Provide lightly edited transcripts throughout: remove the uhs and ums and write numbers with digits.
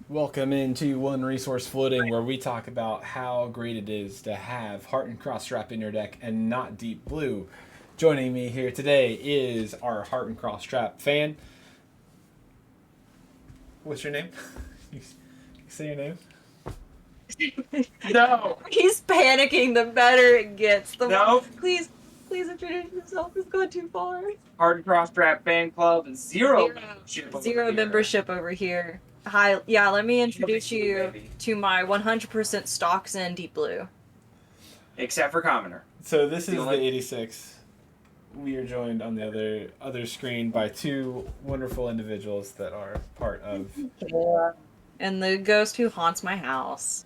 Welcome into One Resource Floating, where we talk about how great it is to have Heart and Cross Strap in your deck and not Deep Blue. Joining me here today is our Heart and Cross Strap fan. What's your name? you say your name? No. He's panicking the better it gets. No. Please introduce yourself. It's gone too far. Hard Cross Strap Fan Club and zero membership over Zero here. membership over here. Hi, yeah, let me introduce you to my 100% stocks in Deep Blue. Except for Commoner. So this is the 86. We are joined on the other screen by two wonderful individuals that are part of... And the ghost who haunts my house.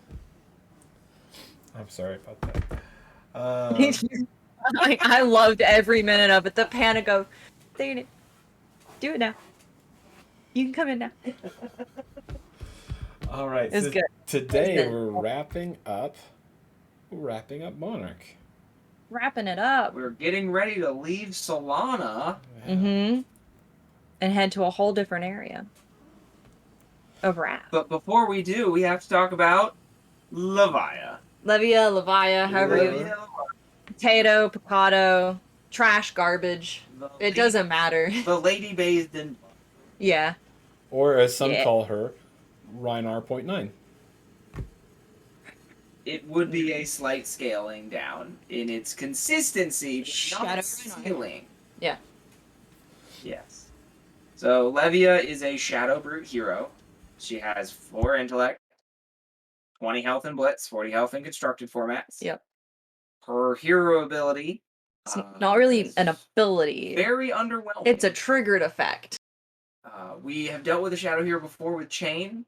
I'm sorry about that. I loved every minute of it. The panic of, do it now. You can come in now. All right. It's good. Today we're wrapping up Monarch. Wrapping it up. We're getting ready to leave Solana. Yeah. Mm-hmm. And head to a whole different area of wrath. But before we do, we have to talk about Levia. Levia, however you... Potato, picado, trash, garbage. It doesn't matter. The lady bathed in blood. Yeah. Or as some call her, Reinar.9. It would be a slight scaling down in its consistency, but not scaling. Yeah. Yes. So Levia is a Shadow Brute hero. She has 4 intellect, 20 health in Blitz, 40 health in constructed formats. Yep. Her hero ability. It's not really an ability. Very underwhelming. It's a triggered effect. We have dealt with a Shadow hero before with Chain.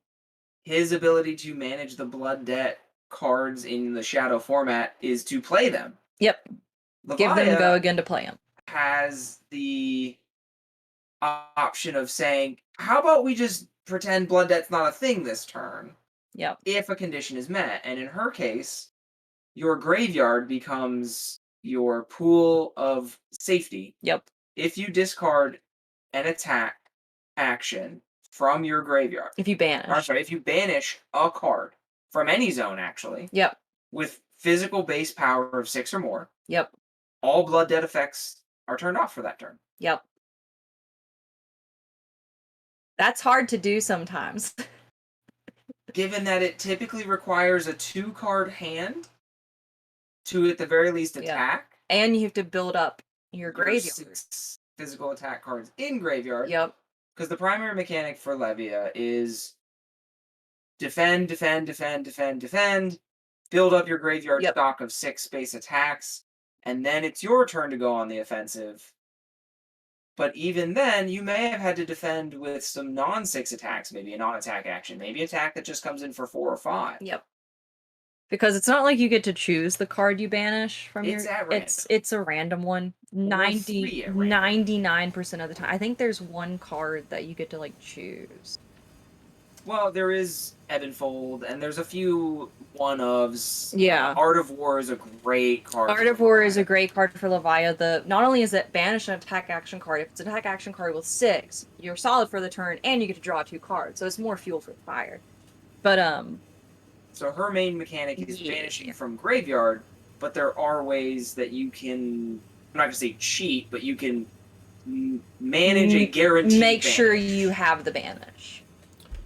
His ability to manage the Blood Debt cards in the Shadow format is to play them. Yep. Levia Give them go again to play them. Has the option of saying, how about we just pretend Blood Debt's not a thing this turn? Yep. If a condition is met. And in her case, your graveyard becomes your pool of safety. Yep. If you discard an attack action from your graveyard. If you banish. Or, sorry, if you banish a card from any zone, actually. Yep. With physical base power of 6 or more. Yep. All Blood Debt effects are turned off for that turn. Yep. That's hard to do sometimes. Given that it typically requires a 2-card hand to, at the very least, attack. Yeah. And you have to build up your graveyard. 6 physical attack cards in graveyard. Yep. Because the primary mechanic for Levia is defend, build up your graveyard stock of 6 base attacks, and then it's your turn to go on the offensive. But even then, you may have had to defend with some non-6 attacks, maybe a non-attack action, maybe attack that just comes in for 4 or 5. Yep. Because it's not like you get to choose the card you banish from it's your... At random. It's a random one. 99% of the time. I think there's one card that you get to, like, choose. Well, there is Ebb and Fold, and there's a few one-ofs. Yeah. Art of War is a great card. Art of War is a great card for Levia. Not only is it banish an attack action card, if it's an attack action card with 6, you're solid for the turn, and you get to draw 2 cards, so it's more fuel for the fire. But, So her main mechanic is banishing from graveyard, but there are ways that you can, I'm not going to say cheat, but you can manage a guaranteed Make banish. sure you have the banish.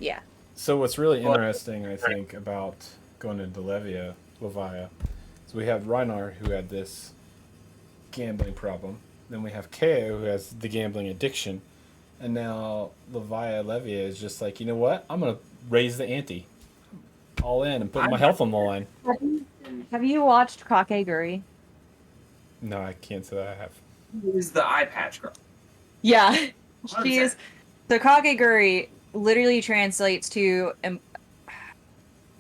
Yeah. So what's really interesting, I think, about going into Levia, is we have Reinar, who had this gambling problem. Then we have Ko, who has the gambling addiction. And now Levia is just like, you know what? I'm going to raise the ante. All in and put my health on the line. Have you watched Kakegurui? No, I can't say that I have. Is the eye patch girl. Yeah. 100%. She is. The Kakegurui literally translates to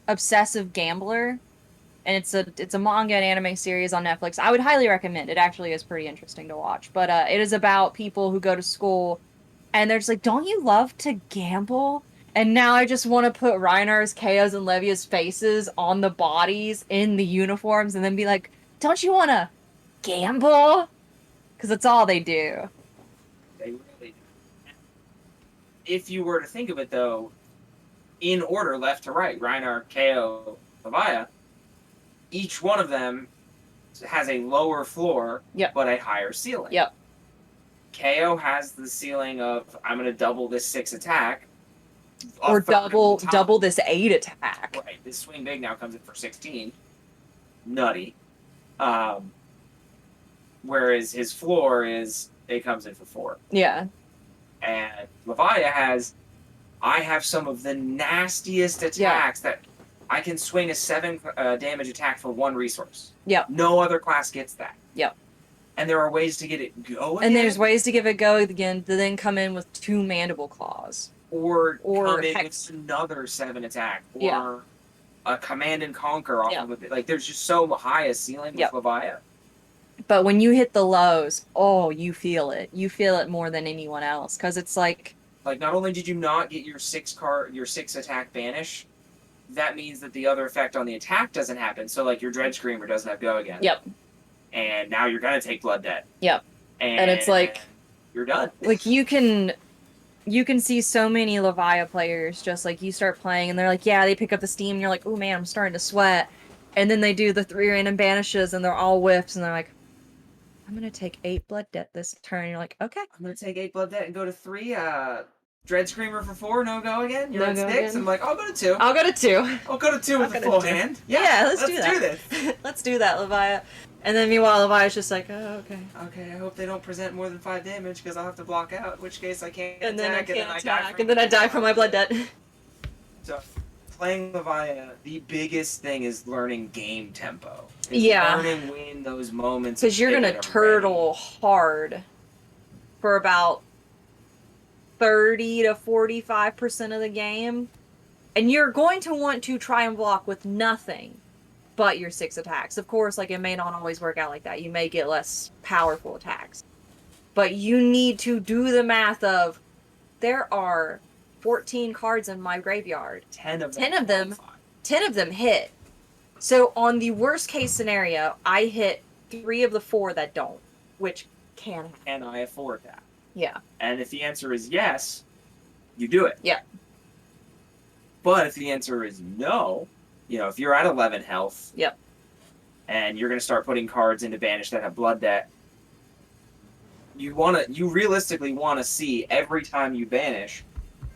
obsessive gambler. And it's a manga and anime series on Netflix. I would highly recommend. It actually is pretty interesting to watch. But it is about people who go to school and they're just like, don't you love to gamble? And now I just want to put Reinar's, Chaos, and Levia's faces on the bodies in the uniforms and then be like, don't you want to gamble? Because that's all they do. They really do. If you were to think of it, though, in order, left to right, Reinar, KO, Levia, each one of them has a lower floor, but a higher ceiling. Yep. KO has the ceiling of, I'm going to double this 6 attack. Or double this 8 attack. Right. This swing big now comes in for 16. Nutty. Whereas his floor is, it comes in for 4. Yeah. And Levia has, I have some of the nastiest attacks that I can swing a 7 damage attack for 1 resource. Yep. No other class gets that. Yep. And there are ways to get it go again. And there's ways to give it go again to then come in with 2 mandible claws. Or come in hex. with another 7 attack. Or a command and conquer off of it. Like, there's just so high a ceiling with Levia. But when you hit the lows, you feel it. You feel it more than anyone else. Because it's like... Like, not only did you not get your 6 attack banish, that means that the other effect on the attack doesn't happen. So, like, your Dread Screamer doesn't have go again. Yep. And now you're going to take Blood Debt. Yep. And it's like... You're done. Like, you can see so many Levia players just, like, you start playing, and they're like, yeah, they pick up the steam, and you're like, oh, man, I'm starting to sweat. And then they do the 3 random banishes, and they're all whiffs, and they're like, I'm going to take 8 Blood Debt this turn. And you're like, okay. I'm going to take 8 Blood Debt and go to 3, Dread Screamer for 4, no go again. You're No at go 6. again. I'm like, I'll go to 2. I'll go to 2. I'll go to 2 with a full hand. Yeah, let's do this. Let's do that, Levia. And then meanwhile, Levia's just like, oh, okay. Okay, I hope they don't present more than 5 damage because I'll have to block out, in which case I can't And then attack, I can't attack, and then I die from my Blood Debt. So, playing Levia, the biggest thing is learning game tempo. Learning when those moments. Because you're going to turtle hard for about 30 to 45% of the game. And you're going to want to try and block with nothing but your 6 attacks. Of course, like, it may not always work out like that. You may get less powerful attacks. But you need to do the math of, there are 14 cards in my graveyard. 10 of them hit. So on the worst case scenario, I hit 3 of the 4 that don't, which can happen. Can I afford that? Yeah. And if the answer is yes, you do it. Yeah. But if the answer is no, if you're at 11 health, and you're going to start putting cards into Banish that have Blood Debt, you realistically want to see every time you banish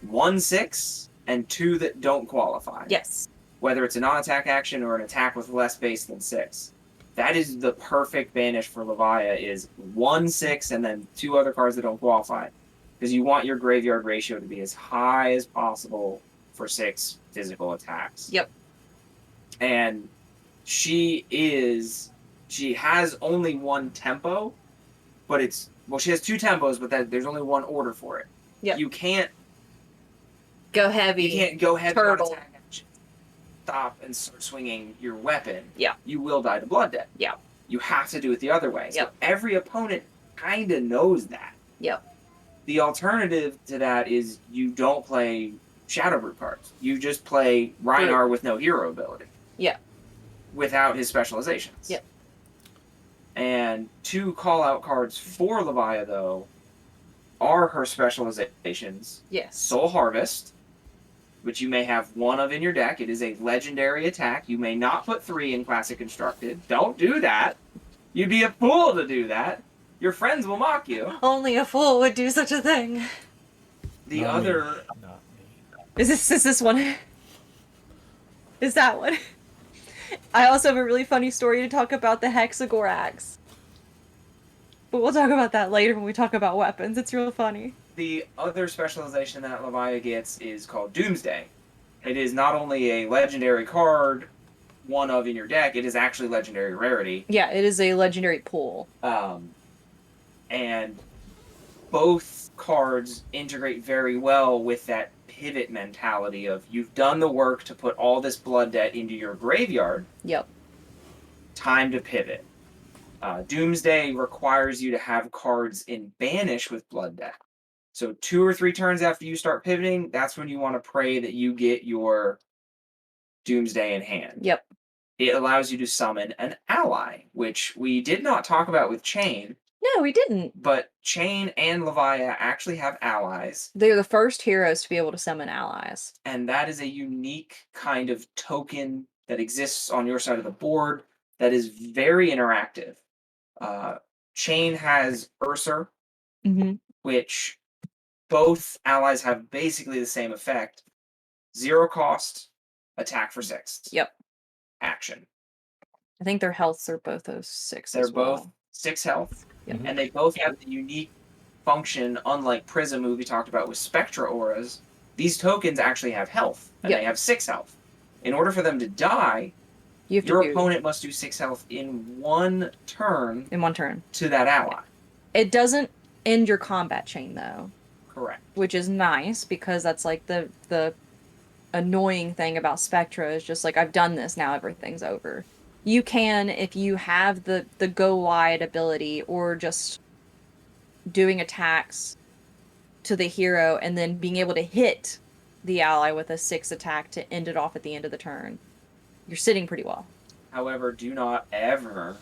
1 6 and 2 that don't qualify. Yes. Whether it's a non-attack action or an attack with less base than 6. That is the perfect banish for Levia, is 1 6 and then 2 other cards that don't qualify. Because you want your graveyard ratio to be as high as possible for 6 physical attacks. Yep. And she has only 1 tempo, but she has 2 tempos, but there's only 1 order for it. Yep. You can't go heavy. You can't go heavy turtle. on attack action. Stop and start swinging your weapon. Yeah. You will die to Blood Debt. Yeah. You have to do it the other way. So Yep. every opponent kind of knows that. Yep. The alternative to that is you don't play Shadowbrew cards. You just play Reinar with no hero ability. Yeah. Without his specializations. Yep. And 2 call-out cards for Levia, though, are her specializations. Yes. Soul Harvest, which you may have 1 of in your deck. It is a legendary attack. You may not put 3 in Classic Constructed. Don't do that. You'd be a fool to do that. Your friends will mock you. Only a fool would do such a thing. The Not other... me. Not me. Is this one? Is that one? I also have a really funny story to talk about the Hexagorax. But we'll talk about that later when we talk about weapons. It's real funny. The other specialization that Levia gets is called Doomsday. It is not only a legendary card, 1 of in your deck, it is actually legendary rarity. Yeah, it is a legendary pool. And both cards integrate very well with that pivot mentality of, you've done the work to put all this Blood Debt into your graveyard. Yep. Time to pivot. Doomsday requires you to have cards in Banish with Blood Debt. So 2 or 3 turns after you start pivoting, that's when you want to pray that you get your Doomsday in hand. Yep. It allows you to summon an ally, which we did not talk about with Chain, No, we didn't. But Chain and Levia actually have allies. They're the first heroes to be able to summon allies. And that is a unique kind of token that exists on your side of the board that is very interactive. Chain has Ursa, which both allies have basically the same effect. 0 cost, attack for 6. Yep. Action. I think their healths are both those 6 They're as well. both 6 health. Yep. And they both have the unique function, unlike Prism, who we talked about with Spectra auras. These tokens actually have health, and they have 6 health. In order for them to die, your opponent must do 6 health in 1 turn. In 1 turn. To that ally. It doesn't end your combat chain, though. Correct. Which is nice, because that's like the annoying thing about Spectra is just like, I've done this, now everything's over. You can, if you have the go wide ability, or just doing attacks to the hero and then being able to hit the ally with a 6 attack to end it off at the end of the turn. You're sitting pretty well. However, do not ever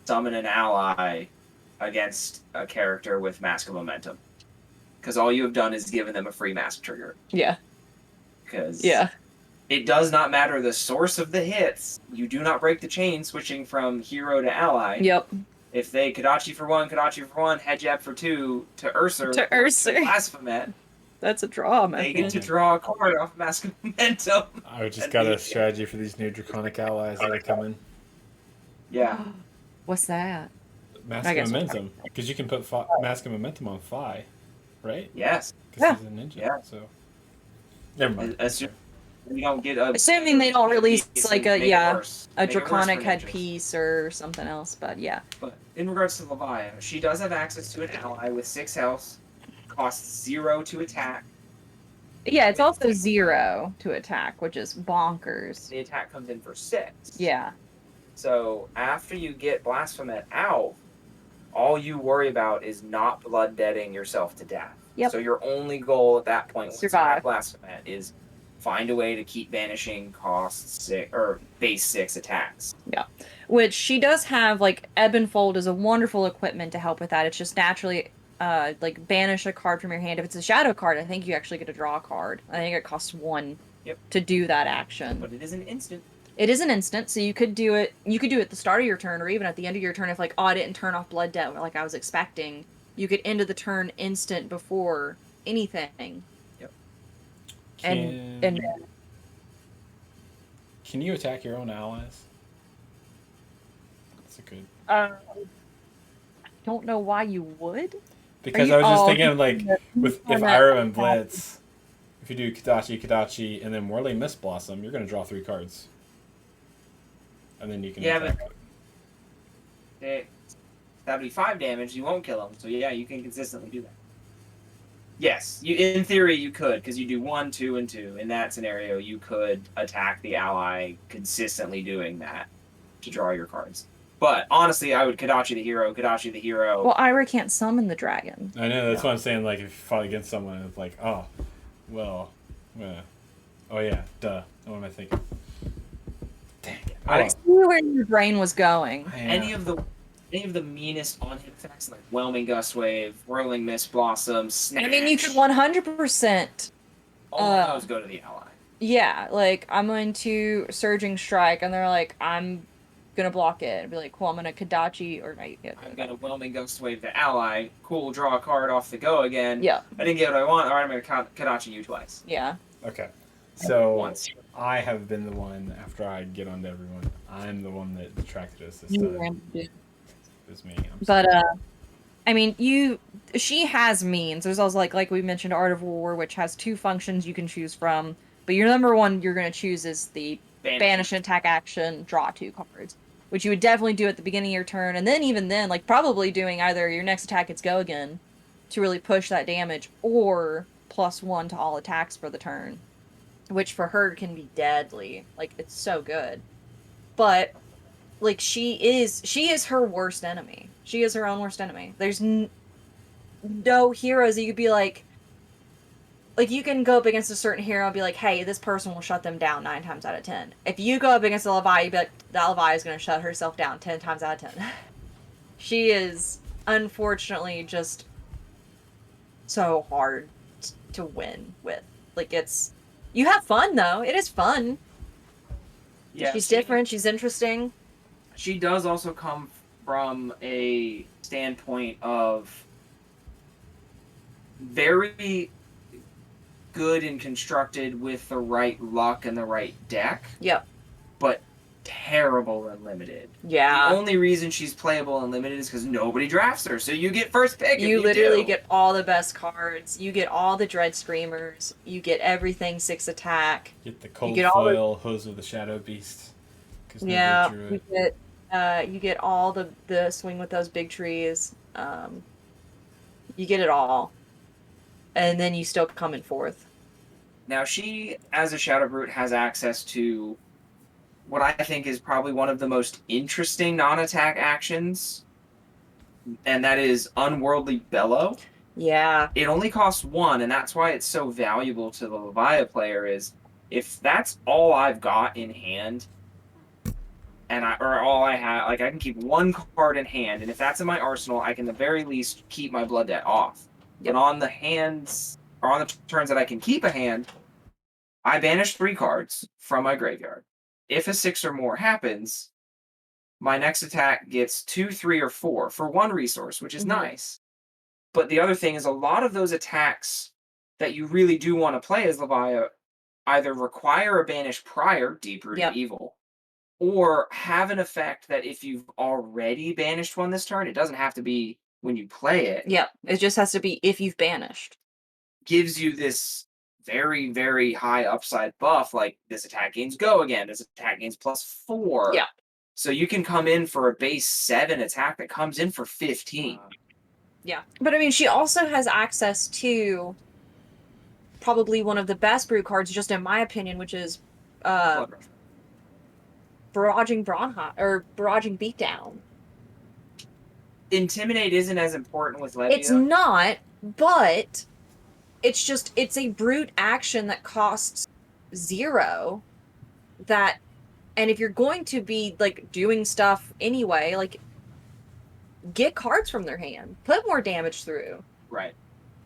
summon an ally against a character with Mask of Momentum. Because all you have done is given them a free mask trigger. Yeah. Because it does not matter the source of the hits. You do not break the chain switching from hero to ally. Yep. If they Kodachi for 1, head jab for 2 to Ursa, to Blasphemet, that's a draw, man. They get to draw a card off Mask of Momentum. I just got a strategy for these new Draconic allies that are coming. Yeah. What's that? Mask of Momentum. Because you can put Mask of Momentum on Phi, right? Yes. Because he's a ninja, so... Never mind. You don't get assuming they don't release like a Draconic headpiece or something else, but yeah. But in regards to Levia, she does have access to an ally with 6 health, costs 0 to attack. Yeah, it's also 0 to attack, which is bonkers. The attack comes in for 6. Yeah. So after you get Blasphemet out, all you worry about is not blood deading yourself to death. Yep. So your only goal at that point, survive Blasphemet, is find a way to keep banishing cost 6 or base 6 attacks. Yeah, which she does have. Like Ebb and Fold is a wonderful equipment to help with that. It's just naturally like banish a card from your hand. If it's a shadow card, I think you actually get to draw a card. I think it costs 1 to do that action. But it is an instant. It is an instant, so you could do it. You could do it at the start of your turn, or even at the end of your turn. If like, oh, I didn't turn off Blood Debt like I was expecting, you could end of the turn instant before anything. And can you attack your own allies? That's a good. I don't know why you would. Because I was just thinking, like, if Ira and Blitz, if you do Kodachi, and then Morley Mist Blossom, you're going to draw 3 cards. And then you can attack. But that'd be 5 damage. You won't kill him, so yeah, you can consistently do that. Yes, in theory you could, because you do 1, 2, and 2. In that scenario, you could attack the ally consistently doing that to draw your cards. But honestly, I would Kodachi the hero. Well, Ira can't summon the dragon. I know, that's what I'm saying. Like, if you fought against someone, it's like, oh, well, oh yeah, duh. What am I thinking? Dang it. I see where your brain was going. Any of the meanest on-hit effects, like Whelming Gust Wave, Whirling Mist Blossom, Snatch. I mean, you could 100%. All of those go to the ally. Yeah, like, I'm going to Surging Strike, and they're like, I'm gonna block it. I'd be like, cool, I'm gonna Kodachi, or not. I'm gonna Whelming Gust Wave the ally. Cool, draw a card off the go again. Yeah. I didn't get what I want. All right, I'm gonna Kodachi you twice. Yeah. Okay. So once. I have been the one, after I get onto everyone, I'm the one that detracted us this time. It was me. But I mean, she has means. There's also like we mentioned, Art of War, which has 2 functions you can choose from. But your number one you're gonna choose is the banish and attack action, draw 2 cards, which you would definitely do at the beginning of your turn, and then even then, like probably doing either your next attack it's go again to really push that damage, or +1 to all attacks for the turn, which for her can be deadly. Like, it's so good. But like, she is her worst enemy. She is her own worst enemy. There's no heroes that you could be like you can go up against a certain hero and be like, hey, this person will shut them down 9 times out of 10. If you go up against a Levia, you'd be like, that Levia is going to shut herself down 10 times out of 10. She is unfortunately just so hard to win with. Like, you have fun though. It is fun. Yeah, She's different. She's interesting. She does also come from a standpoint of very good and constructed with the right luck and the right deck. Yep. But terrible and limited. Yeah. The only reason she's playable and limited is because nobody drafts her, so you get first pick. You literally get all the best cards. You get all the Dread Screamers. You get everything 6 attack. Get the cold get foil, Hose of the Shadow Beast. Yeah, you get all the swing with those big trees. You get it all. And then you still come in fourth. Now she, as a Shadow Brute, has access to what I think is probably one of the most interesting non-attack actions, and that is Unworldly Bellow. Yeah. It only costs 1, and that's why it's so valuable to the Levia player, is if that's all I've got in hand, or all I have, like, I can keep 1 card in hand, and if that's in my arsenal, I can at the very least keep my Blood Debt off. Yep. But on the hands, or on the turns that I can keep a hand, I banish 3 cards from my graveyard. If a 6 or more happens, my next attack gets 2, 3, or 4 for 1 resource, which is nice. But the other thing is, a lot of those attacks that you really do want to play as Levia either require a banish prior, Deep-Rooted Evil, or have an effect that if you've already banished one this turn, it doesn't have to be when you play it. Yep, it just has to be if you've banished. Gives you this very, very high upside buff, like this attack gains go again, this attack gains +4. Yeah. So you can come in for a base 7 attack that comes in for 15. Yeah. But I mean, she also has access to probably one of the best brute cards, just in my opinion, which is Barraging Beatdown. Intimidate isn't as important with Levia. It's not, but it's a brute action that costs 0 and if you're going to be like doing stuff anyway, like get cards from their hand, put more damage through. Right.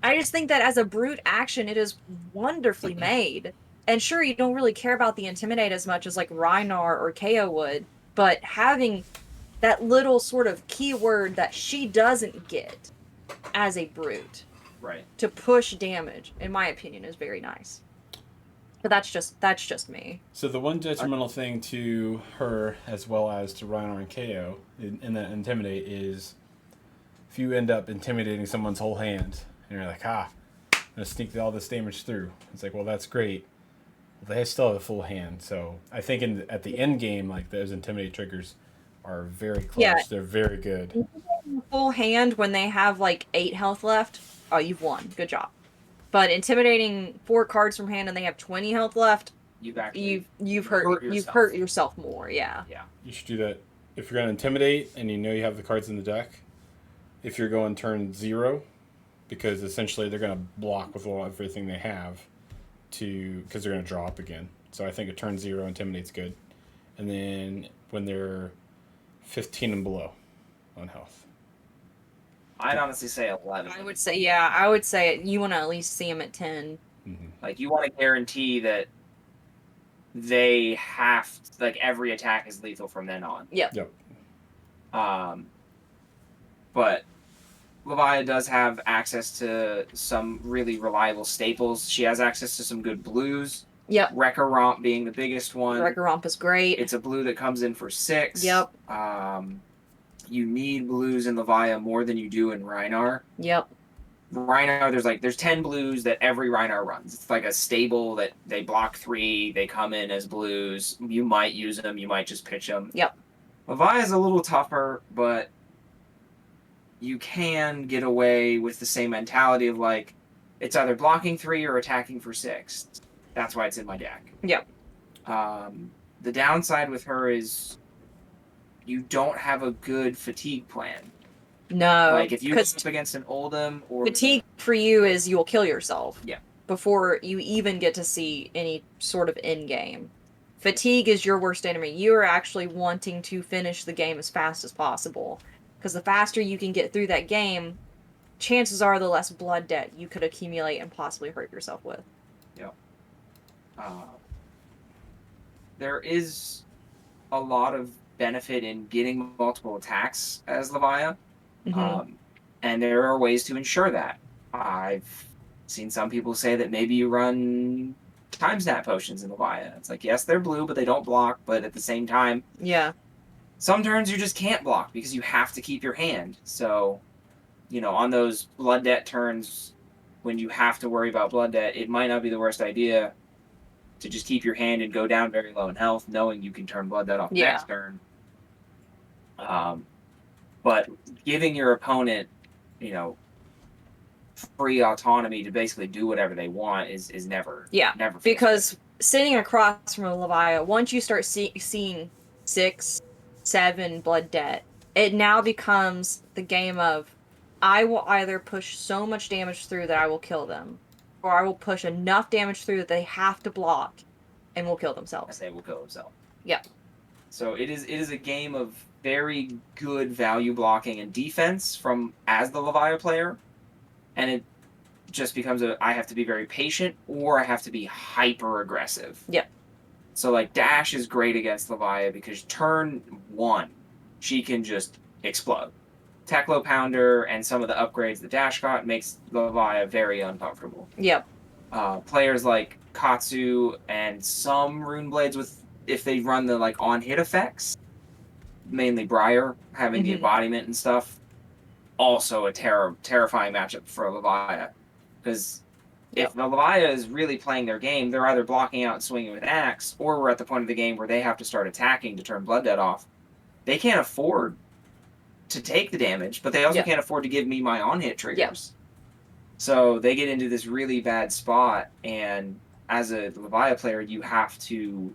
I just think that as a brute action, it is wonderfully made. And sure, you don't really care about the Intimidate as much as like Rhinar or KO would, but having that little sort of keyword that she doesn't get as a brute, right, to push damage, in my opinion, is very nice. But that's just me. So the one detrimental thing to her, as well as to Rhinar and KO, in that Intimidate, is if you end up intimidating someone's whole hand, and you're like, I'm going to sneak all this damage through. It's like, well, that's great. Well, they still have a full hand. So I think at the end game, like, those Intimidate triggers are very close. Yeah. They're very good. Full hand when they have, like, 8 health left, oh, you've won. Good job. But intimidating 4 cards from hand and they have 20 health left, you've hurt yourself more. Yeah. Yeah. You should do that if you're going to intimidate and you know you have the cards in the deck. If you're going turn 0, because essentially they're going to block with everything they have because they're going to draw up again. So I think a turn 0 intimidate's good. And then when they're 15 and below on health. I'd honestly say 11. I would say you want to at least see them at 10. Mm-hmm. Like, you want to guarantee that they have, like, every attack is lethal from then on. Yep. But Levia does have access to some really reliable staples. She has access to some good blues. Yep. Wrecker Romp being the biggest one. Wrecker Romp is great. It's a blue that comes in for 6. Yep. You need blues in Levia more than you do in Rhinar. Yep. Rhinar, there's 10 blues that every Rhinar runs. It's like a stable that they block 3, they come in as blues. You might use them, you might just pitch them. Yep. Levia's a little tougher, but you can get away with the same mentality of, like, it's either blocking 3 or attacking for 6. That's why it's in my deck. Yep. The downside with her is you don't have a good fatigue plan. No. Like, if you up against an Oldhim or... Fatigue for you is you'll kill yourself. Yeah. Before you even get to see any sort of end game. Fatigue is your worst enemy. You are actually wanting to finish the game as fast as possible. Because the faster you can get through that game, chances are the less blood debt you could accumulate and possibly hurt yourself with. Yep. There is a lot of benefit in getting multiple attacks as Levia. And there are ways to ensure that. I've seen some people say that maybe you run time snap potions in Levia. It's like, yes, they're blue, but they don't block, but at the same time, Yeah. some turns you just can't block because you have to keep your hand. So, on those blood debt turns, when you have to worry about blood debt, it might not be the worst idea to just keep your hand and go down very low in health, knowing you can turn blood debt off next turn. But giving your opponent, free autonomy to basically do whatever they want is never never because sitting across from a Levia, once you start seeing 6, 7 blood debt, it now becomes the game of I will either push so much damage through that I will kill them, or I will push enough damage through that they have to block and will kill themselves. They will kill themselves. Yeah. So it is a game of very good value blocking and defense as the Levia player. And it just becomes I have to be very patient or I have to be hyper aggressive. Yep. So like Dash is great against Levia because turn 1, she can just explode. Teklo Pounder and some of the upgrades that Dash got makes Levia very uncomfortable. Yep. Players like Katsu and some Rune Blades if they run the on hit effects, mainly Briar having the embodiment and stuff. Also a terrifying matchup for Levia, because if the Levia is really playing their game, they're either blocking out and swinging with axe, or we're at the point of the game where they have to start attacking to turn blood debt off. They can't afford to take the damage, but they also can't afford to give me my on-hit triggers. So they get into this really bad spot, and as a Levia player, you have to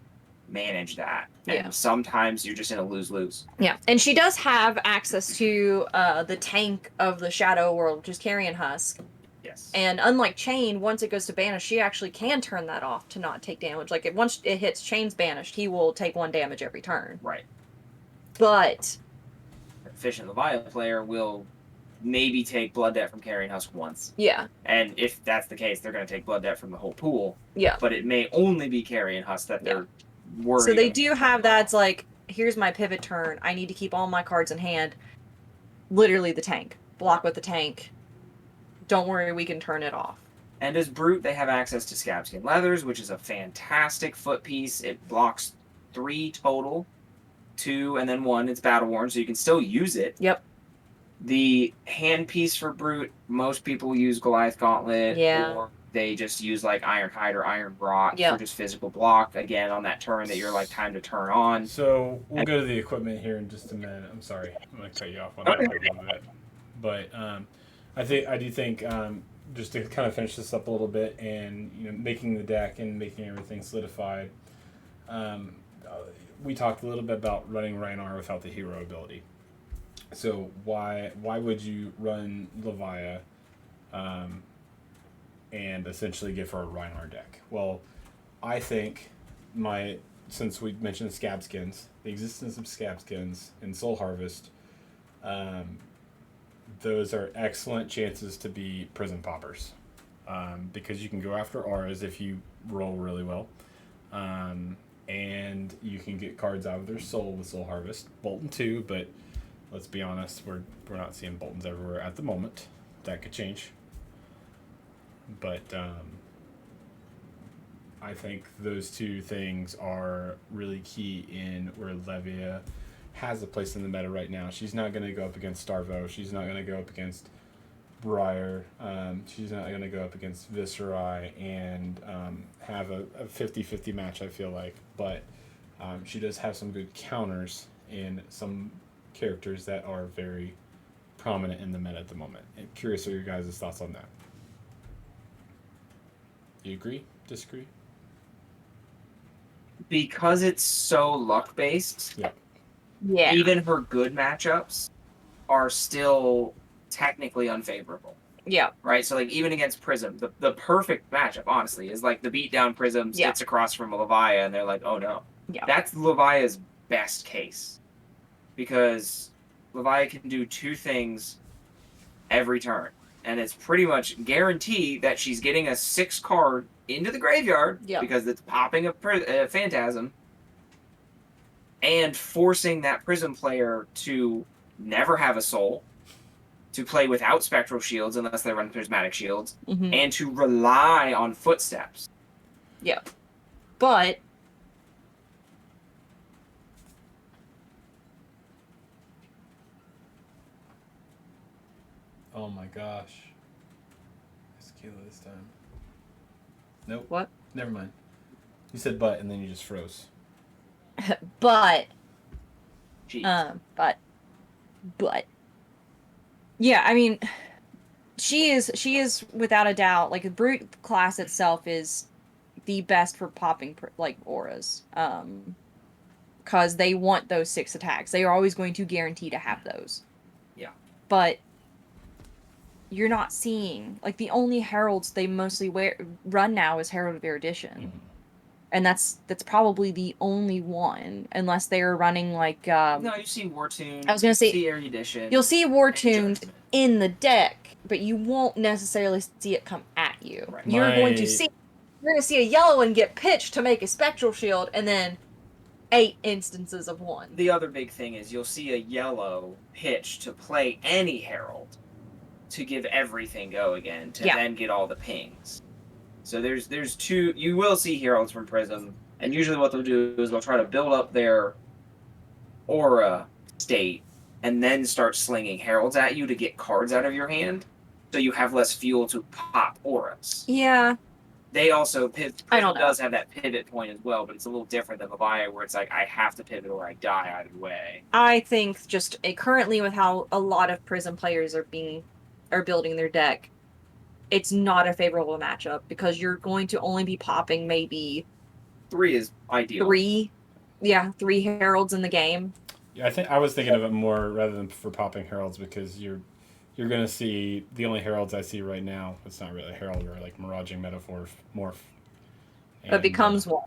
manage that. And sometimes you're just in a lose-lose. Yeah, and she does have access to the tank of the Shadow World, which is Carrion Husk. Yes. And unlike Chain, once it goes to banish, she actually can turn that off to not take damage. Like, once it hits Chain's banished, he will take 1 damage every turn. Right. But an efficient Levia player will maybe take blood debt from Carrion Husk once. Yeah. And if that's the case, they're going to take blood debt from the whole pool. Yeah. But it may only be Carrion Husk that they're worried. So they do have that. It's like, here's my pivot turn. I need to keep all my cards in hand. Literally the tank. Block with the tank. Don't worry, we can turn it off. And as Brute, they have access to Scabskin Leathers, which is a fantastic foot piece. It blocks 3 total. 2 and then 1. It's battle worn, so you can still use it. Yep. The hand piece for Brute, most people use Goliath Gauntlet. Yeah. Or they just use Iron Hide or Iron Brought for just physical block. Again, on that turn that you're time to turn on. So we'll go to the equipment here in just a minute. I'm sorry. I'm going to cut you off on that a little bit. But I do think just to kind of finish this up a little bit and making the deck and making everything solidified, we talked a little bit about running Rhinar without the hero ability. So why would you run Levia and essentially give her a Rhinar deck? Well, I think since we mentioned scab skins, the existence of scab skins in Soul Harvest, those are excellent chances to be prison poppers, because you can go after auras if you roll really well, and you can get cards out of their soul with Soul Harvest. Bolton too, but let's be honest, we're not seeing Boltons everywhere at the moment. That could change. But I think those 2 things are really key in where Levia has a place in the meta right now. She's not going to go up against Starvo. She's not going to go up against Briar. She's not going to go up against Viserai and have a 50-50 match, I feel like. But she does have some good counters in some characters that are very prominent in the meta at the moment. I'm curious what your guys' thoughts on that. You agree? Disagree? Because it's so luck-based, even her good matchups are still technically unfavorable. Yeah. Right? So, even against Prism, the perfect matchup, honestly, is the beatdown Prism sits across from a Levia, and they're like, oh no. Yeah. That's Levia's best case. Because Levia can do 2 things every turn. And it's pretty much guaranteed that she's getting a 6 card into the graveyard because it's popping a Phantasm and forcing that Prism player to never have a soul, to play without Spectral Shields unless they run Prismatic Shields, and to rely on Footsteps. Yeah. But oh my gosh. It's Kayla this time. Nope. What? Never mind. You said but and then you just froze. but Jeez. but yeah, I mean, she is without a doubt, like, the brute class itself is the best for popping like auras, because they want those 6 attacks. They are always going to guarantee to have those. Yeah. But you're not seeing, like, the only heralds they mostly run now is Herald of Erudition. And that's probably the only one, unless they are running, like, no, you see War Tuned. I was gonna say, see Erudition. You'll see War Tuned in the deck, but you won't necessarily see it come at you. Right. You're going to see a yellow one get pitched to make a Spectral Shield, and then 8 instances of one. The other big thing is you'll see a yellow pitch to play any Herald to give everything go again, to then get all the pings. So there's 2, you will see Heralds from Prism, and usually what they'll do is they'll try to build up their aura state, and then start slinging Heralds at you to get cards out of your hand, so you have less fuel to pop auras. Yeah. They also, Prism I don't know. does have that pivot point as well, but it's a little different than Levia, where it's like, I have to pivot or I die either way. I think just currently with how a lot of Prism players are building their deck, it's not a favorable matchup, because you're going to only be popping maybe 3 is ideal. 3 heralds in the game. Yeah, I was thinking of it more rather than for popping heralds, because you're going to see the only heralds I see right now. It's not really a herald, or like Miraging Metaphor Morph. It becomes 1,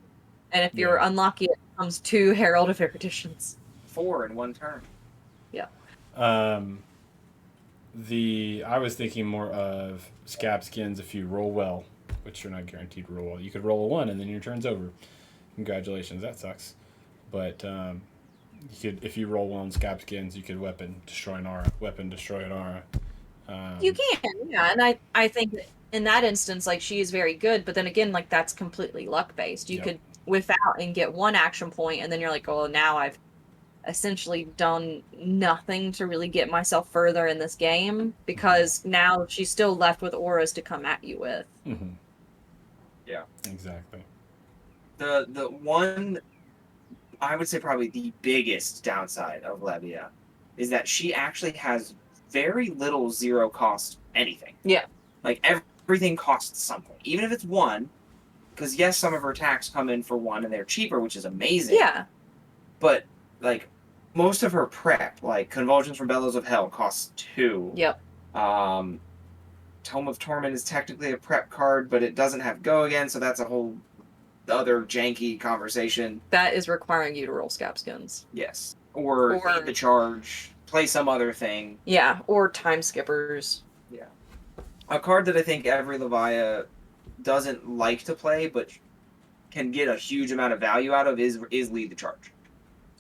and if you're unlucky, it becomes 2 Herald of Eruditions. 4 in 1 turn. Yeah. I was thinking more of Scab Skins if you roll well, which you're not guaranteed to roll well. You could roll a 1 and then your turn's over. Congratulations, that sucks. But if you roll well in Scab Skins, you could weapon destroy an aura. You can, yeah, and I think in that instance, like, she is very good, but then again, like, that's completely luck based. You could whiff out and get 1 action point, and then you're like, oh, now I've essentially done nothing to really get myself further in this game, because now she's still left with auras to come at you with. Yeah, exactly. The one, I would say probably the biggest downside of Levia is that she actually has very little 0 cost anything. Yeah. Like, everything costs something, even if it's 1, because yes, some of her attacks come in for 1 and they're cheaper, which is amazing. Yeah. But, like, most of her prep, like Convulsions from Bellows of Hell, costs 2. Yep. Tome of Torment is technically a prep card, but it doesn't have Go Again, so that's a whole other janky conversation. That is requiring you to roll Scab Skins. Yes. Or Lead the Charge, play some other thing. Yeah, or Time Skippers. Yeah. A card that I think every Levia doesn't like to play, but can get a huge amount of value out of is Lead the Charge.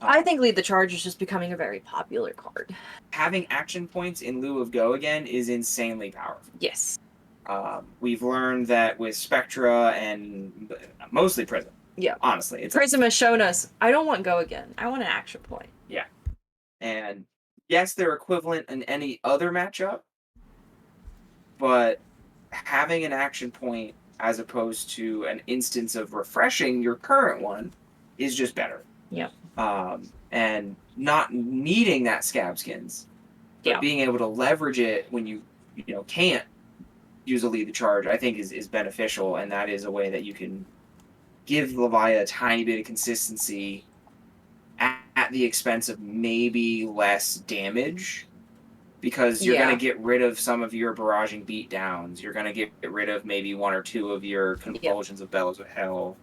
I think Lead the Charge is just becoming a very popular card. Having action points in lieu of Go Again is insanely powerful. Yes. We've learned that with Spectra and mostly Prism. Yeah. Honestly. Prism has shown us, I don't want Go Again. I want an action point. Yeah. And yes, they're equivalent in any other matchup, but having an action point as opposed to an instance of refreshing your current one is just better. Yeah. And not needing that Scab Skins, but being able to leverage it when you can't use a Lead the Charge, I think is beneficial, and that is a way that you can give Levia a tiny bit of consistency at the expense of maybe less damage, because you're going to get rid of some of your barraging beatdowns. You're going to get rid of maybe 1 or 2 of your Convulsions of Bellows of Hell.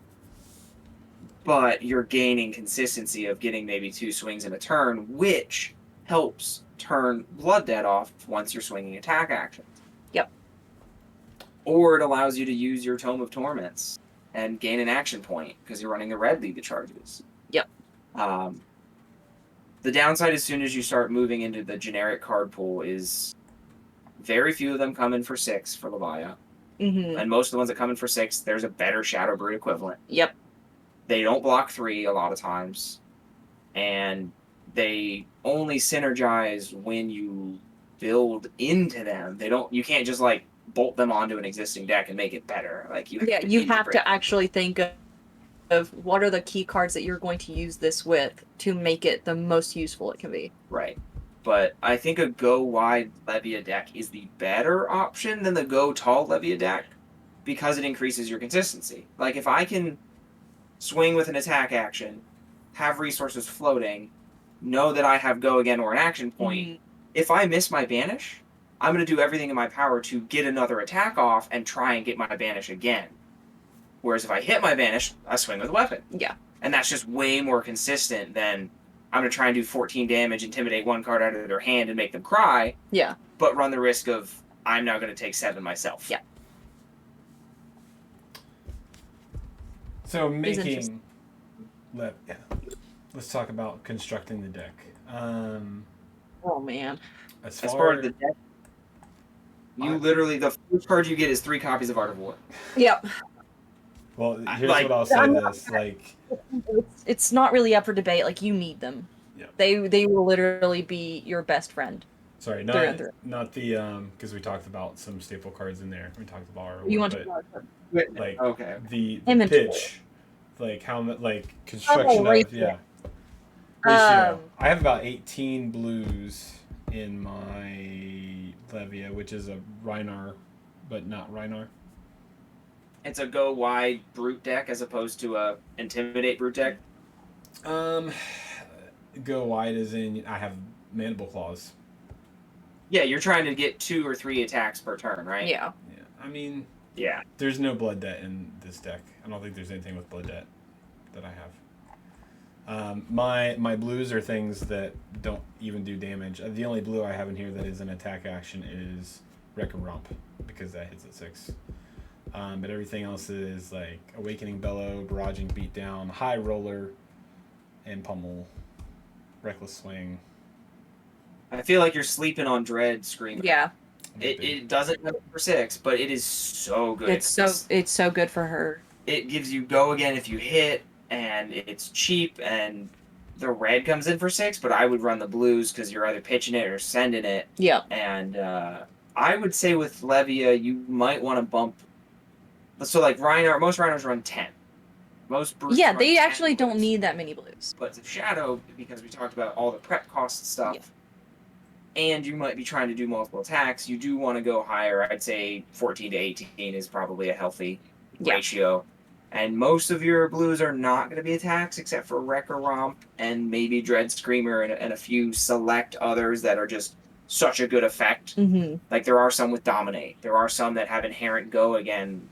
But you're gaining consistency of getting maybe 2 swings in a turn, which helps turn Blood Debt off once you're swinging attack actions. Yep. Or it allows you to use your Tome of Torments and gain an action point because you're running the red Levia charges. Yep. The downside as soon as you start moving into the generic card pool is very few of them come in for 6 for Levia. Mm-hmm. And most of the ones that come in for 6, there's a better Shadow Brute equivalent. Yep. They don't block 3 a lot of times. And they only synergize when you build into them. You can't just like bolt them onto an existing deck and make it better. Like you have to actually think of what are the key cards that you're going to use this with to make it the most useful it can be. Right. But I think a go wide Levia deck is the better option than the go tall Levia deck because it increases your consistency. Like if I can swing with an attack action, have resources floating, know that I have go again or an action point, Mm-hmm. If I miss my banish, I'm going to do everything in my power to get another attack off and try and get my banish again. Whereas if I hit my banish, I swing with a weapon. Yeah. And that's just way more consistent than I'm going to try and do 14 damage, intimidate one card out of their hand and make them cry. Yeah. But run the risk of I'm now going to take 7 myself. Yeah. So let's talk about constructing the deck. Oh man. As far as the deck, literally the first card you get is 3 copies of Art of War. Yep. Well, here's what I'll say this. Like, it's not really up for debate. Like, you need them. Yeah. They will literally be your best friend. Sorry, not the because we talked about some staple cards in there. We talked about Art of War, You want to like okay. the pitch, like how like construction of ratio. Ratio. I have about 18 blues in my Levia, which is a Rhinar, but not Rhinar. It's a go wide brute deck as opposed to a intimidate brute deck. Go wide as in I have Mandible Claws. Yeah, you're trying to get 2 or 3 attacks per turn, right? Yeah. Yeah. I mean, yeah. There's no Blood Debt in this deck. I don't think there's anything with Blood Debt that I have. My blues are things that don't even do damage. The only blue I have in here that is an attack action is Wreck and Romp because that hits at 6. But everything else is like Awakening Bellow, Barraging Beatdown, High Roller, and Pummel, Reckless Swing. I feel like you're sleeping on Dread Screamer. Yeah. It doesn't go for 6, but it is so good. It's so good for her. It gives you go again if you hit, and it's cheap, and the red comes in for 6, but I would run the blues because you're either pitching it or sending it. Yeah. And I would say with Levia, you might want to bump. So like most Rhinos run 10. Most brutes Yeah, run they 10 actually don't blues. need that many blues. But the Shadow, because we talked about all the prep cost stuff, and you might be trying to do multiple attacks, you do want to go higher. I'd say 14 to 18 is probably a healthy ratio. And most of your blues are not going to be attacks except for Wreck or Romp and maybe Dread Screamer and a few select others that are just such a good effect. Mm-hmm. Like there are some with Dominate. There are some that have inherent go again.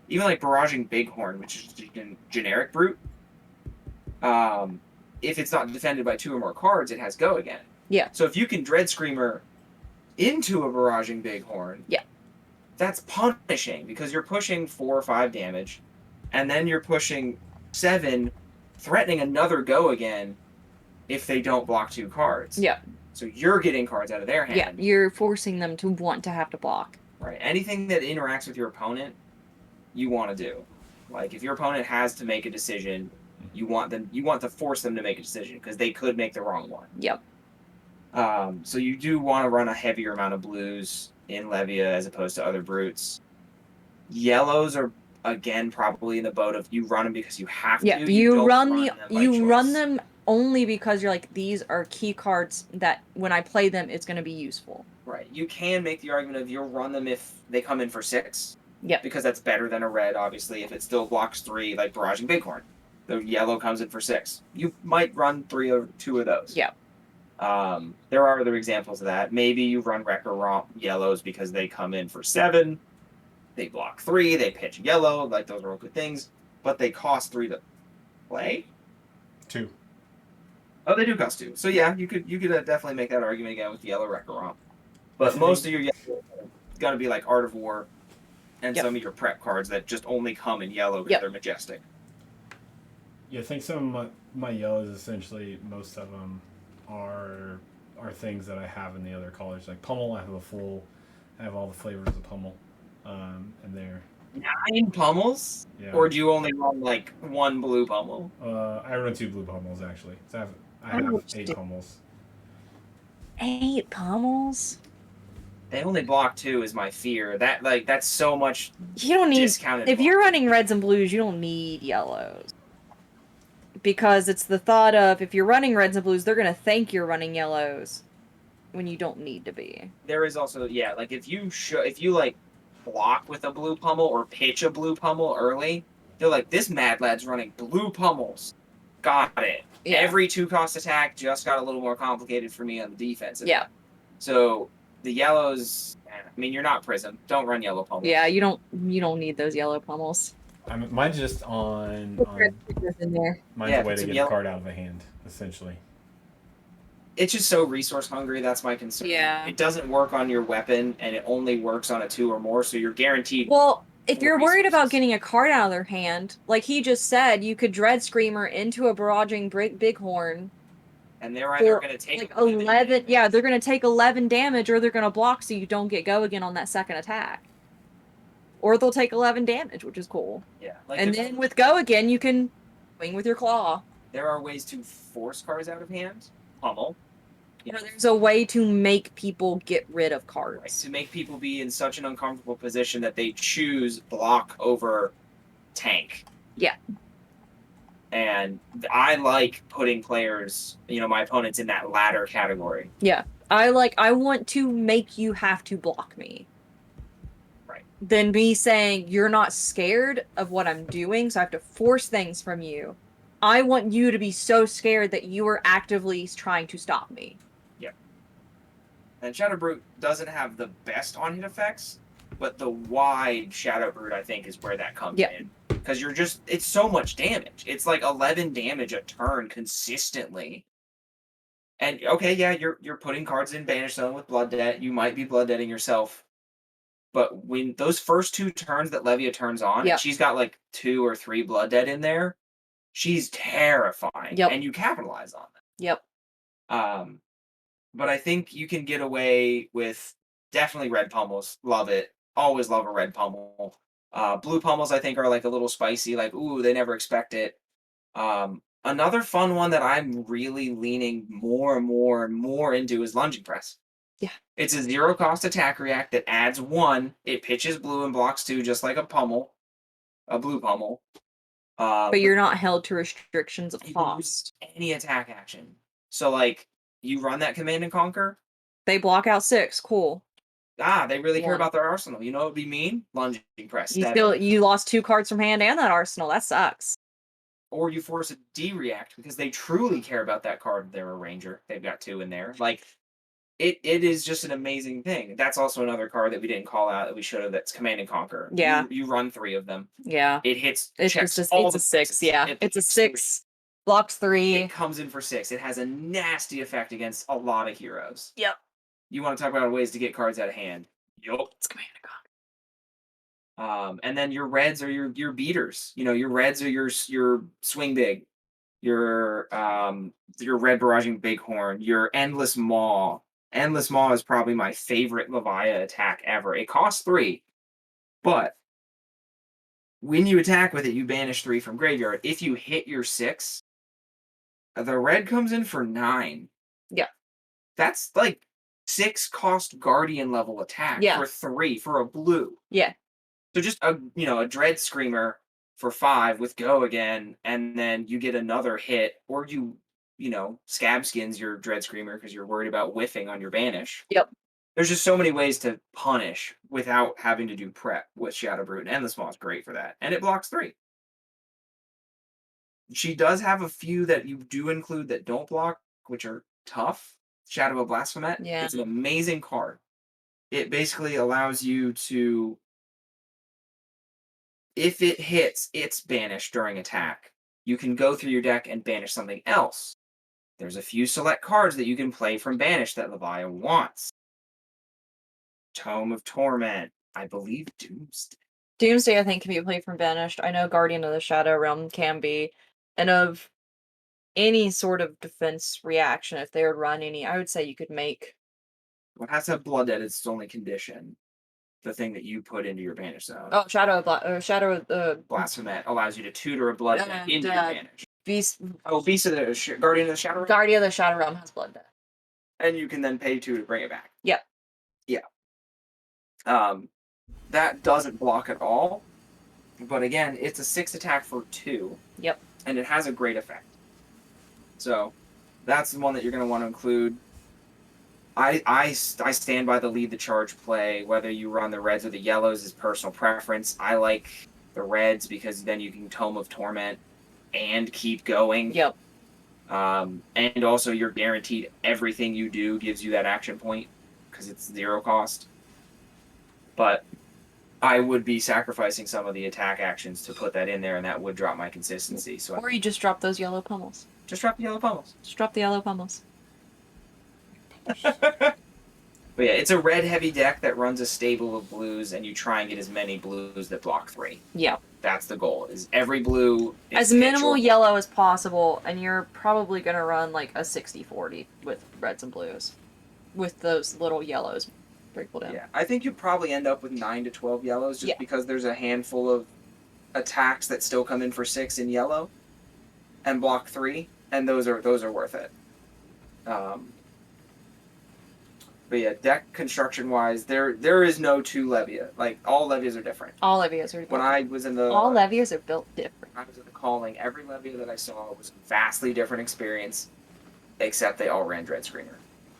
Even like Barraging Bighorn, which is a generic brute. If it's not defended by 2 or more cards, it has go again. Yeah. So if you can Dread Screamer into a Barraging Bighorn, that's punishing because you're pushing 4 or 5 damage, and then you're pushing 7, threatening another go again if they don't block 2 cards. Yeah. So you're getting cards out of their hand. Yeah, you're forcing them to want to have to block. Right. Anything that interacts with your opponent, you want to do. Like if your opponent has to make a decision, you want to force them to make a decision because they could make the wrong one. Yep. So you do want to run a heavier amount of blues in Levia as opposed to other brutes. Yellows are again probably in the boat of you run them because you have to. Yeah, you run them only because you're like, these are key cards that when I play them, it's going to be useful. Right. You can make the argument of you'll run them if they come in for 6. Yeah. Because that's better than a red, obviously, if it still blocks 3, like Barraging Bighorn. The yellow comes in for 6. You might run 3 or 2 of those. Yeah. There are other examples of that. Maybe you run Wreck or Romp yellows because they come in for 7. They block 3. They pitch yellow. Like, those are all good things. But they cost 3 to play. 2. Oh, they do cost 2. So yeah, you could definitely make that argument again with Yellow Wreck-A-Romp. But most of your yellow got to be like Art of War and Yep. some of your prep cards that just only come in yellow because they're majestic. Yeah, I think some of my yellows, essentially, most of them are things that I have in the other colors. Like Pummel, I have all the flavors of Pummel, and there. 9 Pummels? Yeah. Or do you only run like 1 blue Pummel? I run 2 blue Pummels actually. So I have 8 Pummels. 8 Pummels? They only block 2 is my fear. That's so much You don't need discounted. If you're running reds and blues, you don't need yellows. Because it's the thought of if you're running reds and blues, they're gonna think you're running yellows when you don't need to be. There is also like if you like block with a blue Pummel or pitch a blue Pummel early, they're like, this mad lad's running blue Pummels. Got it. Yeah. Every 2-cost attack just got a little more complicated for me on the defensive. Yeah. So the yellows, I mean, you're not Prism. Don't run yellow Pummels. Yeah, you don't need those yellow Pummels. Mine's just on in there. mine's a way to get a card out of the hand, essentially. It's just so resource hungry. That's my concern. Yeah. It doesn't work on your weapon, and it only works on a 2 or more, so you're guaranteed. Well, if you're worried about getting a card out of their hand, like he just said, you could Dread Screamer into a barraging Bighorn. And they're either going to take like 11. Yeah, they're going to take 11 damage, or they're going to block so you don't get go again on that second attack. Or they'll take 11 damage, which is cool. Yeah. And then with go again, you can swing with your claw. There are ways to force cards out of hand. Pummel. You know, there's a way to make people get rid of cards. Right, to make people be in such an uncomfortable position that they choose block over tank. Yeah. And I like putting players, my opponents in that latter category. Yeah. I want to make you have to block me. Right. Than me saying, you're not scared of what I'm doing, so I have to force things from you. I want you to be so scared that you are actively trying to stop me. Yep. And Shadow Brute doesn't have the best on-hit effects, but the wide Shadow Brute, I think, is where that comes in. Because it's so much damage. It's like 11 damage a turn consistently. And, okay, yeah, you're putting cards in Banish Zone with Blood Debt. You might be Blood Deading yourself. But when those first 2 turns that Levia turns on, and she's got like 2 or 3 Blood Debt in there, she's terrifying. Yep. And you capitalize on that. Yep. But I think you can get away with definitely red Pummels. Love it. Always love a red Pummel. Blue Pummels, I think, are like a little spicy. Like, ooh, they never expect it. Another fun one that I'm really leaning more and more and more into is Lunging Press. Yeah. It's a 0-cost attack react that adds 1. It pitches blue and blocks 2, just like a Pummel. A blue Pummel. But you're not held to restrictions of cost. Any attack action. So, like, you run that Command and Conquer. They block out 6. Cool. They really care about their arsenal. You know what would be mean? Lunging Press. You lost 2 cards from hand and that arsenal. That sucks. Or you force a D-react because they truly care about that card. They're a ranger. They've got 2 in there. Like, it is just an amazing thing. That's also another card that we didn't call out that we should have. That's Command and Conquer. Yeah. You run 3 of them. Yeah. It hits. It's checks just all it's the a 6. sixes. Yeah. It's a 6. Blocks 3. It comes in for 6. It has a nasty effect against a lot of heroes. Yep. You want to talk about ways to get cards out of hand? Yup. It's Command and Conquer. And then your reds are your beaters. Your reds are your swing big. Your red barraging bighorn. Your endless maw. Endless Maw is probably my favorite Levia attack ever. It costs 3, but when you attack with it, you banish 3 from graveyard. If you hit your 6, the red comes in for 9. Yeah. That's like 6-cost Guardian level attack for 3 for a blue. Yeah. So just a Dread Screamer for 5 with go again, and then you get another hit, or you scab skins your Dread Screamer because you're worried about whiffing on your banish. Yep. There's just so many ways to punish without having to do prep with Shadow Brute, and Endless Maw is great for that. And it blocks 3. She does have a few that you do include that don't block, which are tough. Shadow of Blasphemet. Yeah. It's an amazing card. It basically allows you to, if it hits, it's banished during attack. You can go through your deck and banish something else There's a few select cards that you can play from Banish that Levia wants. Tome of Torment. I believe Doomsday. Doomsday, I think, can be played from Banished. I know Guardian of the Shadow Realm can be. And of any sort of defense reaction, if they would run any, I would say you could make... Well, it has to have Blood Dead. It's its only condition. The thing that you put into your Banish zone. Oh, Shadow of Blasphemet allows you to tutor a Blood Dead into your Banish. Beast... Beast of the Guardian of the Shadow Realm? Guardian of the Shadow Realm has Blood Dead. And you can then pay 2 to bring it back. Yep. Yeah. That doesn't block at all. But again, it's a 6 attack for 2. Yep. And it has a great effect. So, that's the one that you're going to want to include. I stand by the lead the charge play. Whether you run the reds or the yellows is personal preference. I like the reds because then you can Tome of Torment and keep going. Yep. And also you're guaranteed everything you do gives you that action point because it's 0 cost. But I would be sacrificing some of the attack actions to put that in there, and that would drop my consistency. So or you just drop those yellow pummels. Just drop the yellow pummels. Just drop the yellow pummels. But yeah, it's a red heavy deck that runs a stable of blues, and you try and get as many blues that block 3. Yeah. That's the goal. Is every blue is as minimal yellow as possible, and you're probably gonna run like a 60-40 with reds and blues, with those little yellows sprinkled in. Yeah, I think you probably end up with 9 to 12 yellows, just because there's a handful of attacks that still come in for 6 in yellow, and block 3, and those are worth it. But yeah, deck construction wise, there is no 2 Levia. Like all Levias are different. All Levias are different. When I was in the all Levias are built different. When I was in the calling, every Levia that I saw was a vastly different experience, except they all ran Dread Screener.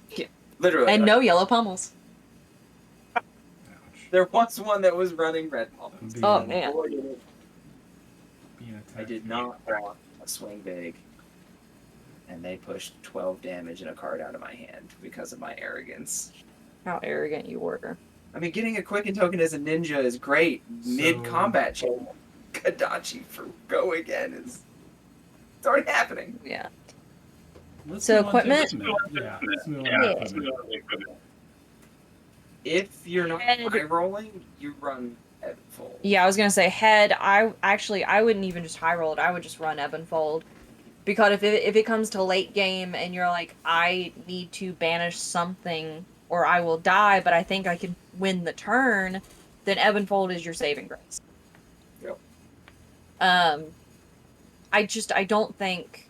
Yeah. Literally. And no yellow pummels. There was one that was running red pummels. Oh man. I did not want a swing big. And they pushed 12 damage and a card out of my hand because of my arrogance. How arrogant you were. I mean, getting a Quicken token as a ninja is great. Mid-combat channel. Kadachi for go again is... It's already happening. Yeah. Let's so move on to equipment? Yeah, let's move on to equipment. If you're not high rolling, you run Ebb and Fold. Yeah, I was gonna say head. I wouldn't even just high roll it. I would just run Ebb and Fold. Because if it comes to late game and you're like, I need to banish something or I will die, but I think I can win the turn, then Ebb and Fold is your saving grace. Yep. I don't think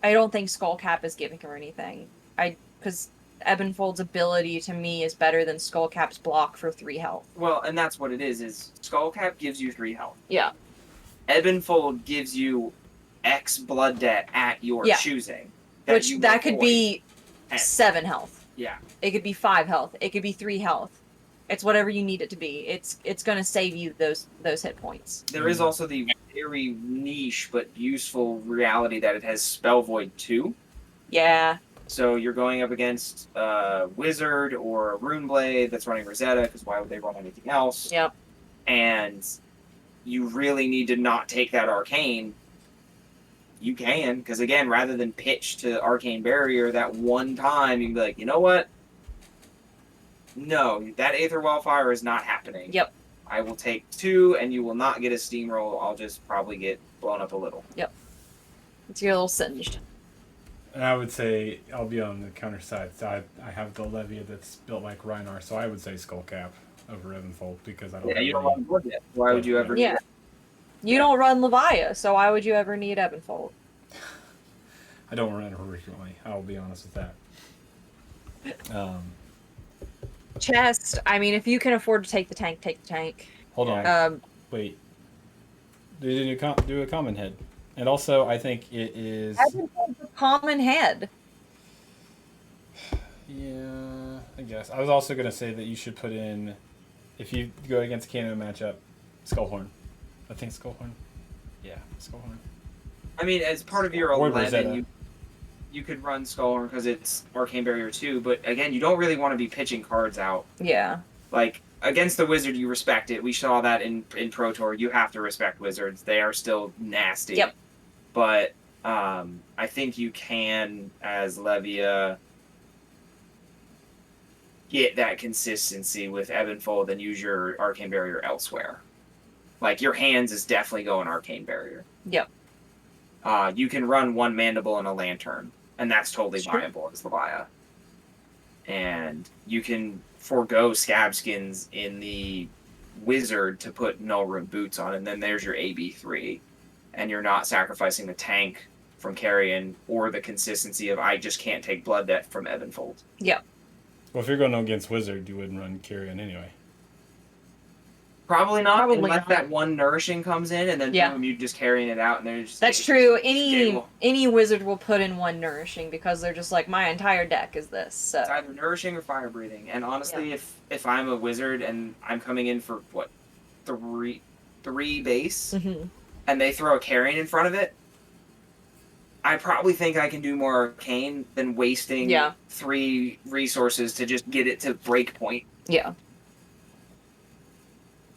Skullcap is giving her anything. Because Ebb and Fold's ability to me is better than Skullcap's block for 3 health. Well, and that's what it is Skullcap gives you 3 health. Yeah. Ebb and Fold gives you X blood debt at your choosing. That could be 7 health. Yeah. It could be 5 health. It could be 3 health. It's whatever you need it to be. It's going to save you those hit points. There is also the very niche but useful reality that it has Spell Void too. Yeah. So you're going up against a Wizard or a Runeblade that's running Rosetta, because why would they run anything else? Yep. And you really need to not take that Arcane. You can, because again, rather than pitch to Arcane Barrier that one time, you can be like, you know what? No, that Aether Wildfire is not happening. Yep. I will take 2, and you will not get a Steamroll. I'll just probably get blown up a little. Yep. It's your little singed. And I would say, I'll be on the counter side. So I have the Levia that's built like Reinar, so I would say Skullcap over Ebb and Fold because I don't. Yeah, you don't run Blood yet. Why would you ever? Yeah. You don't run Levia, so why would you ever need Ebb and Fold? I don't run it frequently. I'll be honest with that. Chest. I mean, if you can afford to take the tank, take the tank. Hold on. Wait. Do a common head, and also I think it is. Ebb and Fold's a common head. Yeah, I guess. I was also gonna say that you should put in, if you go against a Kano matchup, Skullhorn. I think Skullhorn. Yeah, Skullhorn. I mean, as part of your Or 11, you could run Skullhorn because it's Arcane Barrier 2, but again, you don't really want to be pitching cards out. Yeah. Like, against the Wizard, you respect it. We saw that in Pro Tour. You have to respect Wizards. They are still nasty. Yep. But I think you can, as Levia, get that consistency with Ebb and Fold and use your Arcane Barrier elsewhere. Like, your hands is definitely going Arcane Barrier. Yep. You can run one Mandible and a Lantern, and that's totally Sure. viable as Levia. And you can forego Scab Skins in the Wizard to put Null Rune Boots on, and then there's your AB3. And you're not sacrificing the tank from Carrion or the consistency of I just can't take Blood Debt from Ebb and Fold. Yep. Well, if you're going against Wizard, you wouldn't run Carrion anyway. Probably not, Probably unless not. that one Nourishing comes in, and then Yeah. boom, you just carrying it out, and then just That's true. Any Giggle. any wizard will put in one Nourishing because they're just like, my entire deck is this. So It's either Nourishing or Fire Breathing. And honestly, if I'm a wizard and I'm coming in for what, three base, Mhm. and they throw a Carrion in front of it, I probably think I can do more Arcane than wasting 3 resources to just get it to break point. Yeah.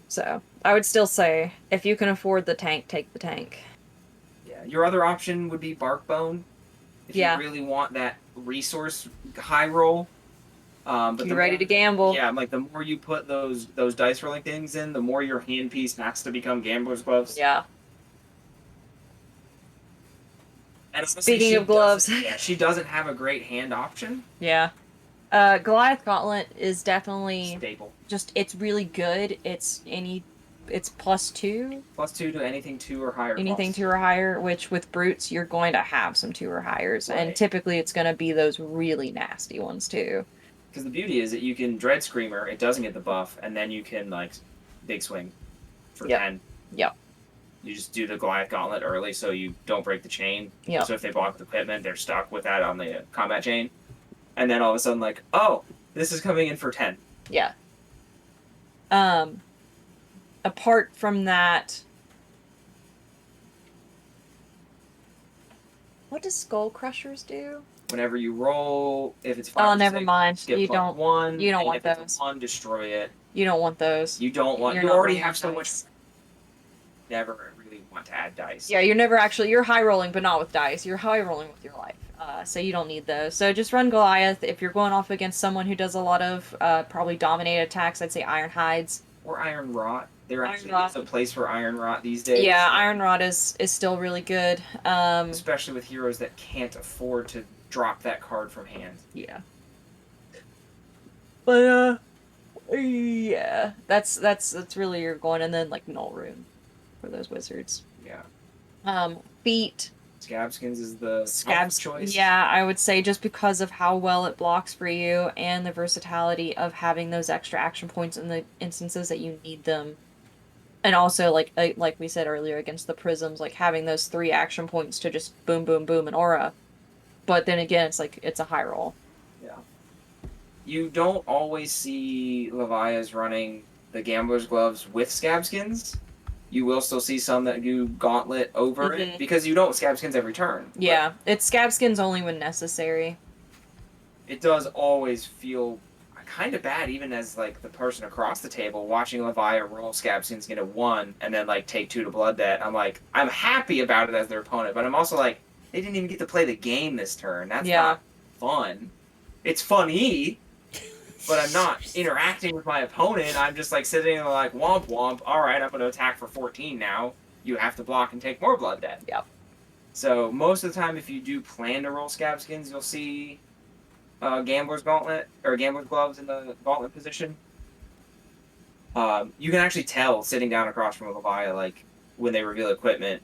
So I would still say, if you can afford the tank, take the tank. Yeah. Your other option would be Barkbone, if Yeah. you really want that resource high roll. But You're ready to gamble. Yeah, like the more you put those dice rolling things in, the more your handpiece has to become Gambler's Gloves. Yeah. And honestly, Speaking she of gloves. yeah, she doesn't have a great hand option. Yeah. Goliath Gauntlet is definitely Staple. just, it's really good. It's +2. +2 to anything 2 or higher. Anything cost. 2 or higher, which with brutes, you're going to have some 2 or highers. Right. And typically it's going to be those really nasty ones too. Because the beauty is that you can Dread Screamer, it doesn't get the buff, and then you can, like, Big Swing for 10. Yep. You just do the Goliath Gauntlet early so you don't break the chain. Yep. So if they block the equipment, they're stuck with that on the combat chain. And then all of a sudden, like, oh, this is coming in for 10. Yeah. Apart from that, what does Skull Crushers do? Whenever you roll, if it's 5 Oh, or never 6, mind. skip You plus don't. 1. you don't and want if it's those. a 1, destroy it. You don't want those. You don't want. You're You not already rolling have so dice. much. Never really want to add dice. Yeah, you're never actually. You're high rolling, but not with dice. You're high rolling with your life. So you don't need those. So just run Goliath. If you're going off against someone who does a lot of probably dominate attacks, I'd say Iron Hides. Or Iron Rot. There Iron actually Rot. is a place for Iron Rot these days. Yeah, Iron Rod is still really good. Especially with heroes that can't afford to drop that card from hand. Yeah. But yeah, that's really your going, and then like Null Rune for those wizards. Yeah. Feet. Scabskins is the Scabs. choice. Yeah, I would say just because of how well it blocks for you and the versatility of having those extra action points in the instances that you need them. And also, like we said earlier, against the prisms, like having those 3 action points to just boom, boom, boom, and aura. But then again, it's like, it's a high roll. Yeah. You don't always see Levias running the Gambler's Gloves with Scabskins. You will still see some that do Gauntlet over it, because you don't Scabskins every turn. Yeah, it's Scabskins only when necessary. It does always feel kind of bad, even as like the person across the table watching Levia roll Scabskins get a 1 and then like take 2 to Blood Debt. I'm like, I'm happy about it as their opponent, but I'm also like, they didn't even get to play the game this turn. That's not fun. It's funny, but I'm not interacting with my opponent. I'm just like sitting there like, womp womp. All right, I'm going to attack for 14 now. You have to block and take more Blood Debt. Yep. So most of the time, if you do plan to roll Scabskins, you'll see Gambler's Gauntlet or Gambler's Gloves in the Gauntlet position. You can actually tell sitting down across from a Levia, like when they reveal equipment.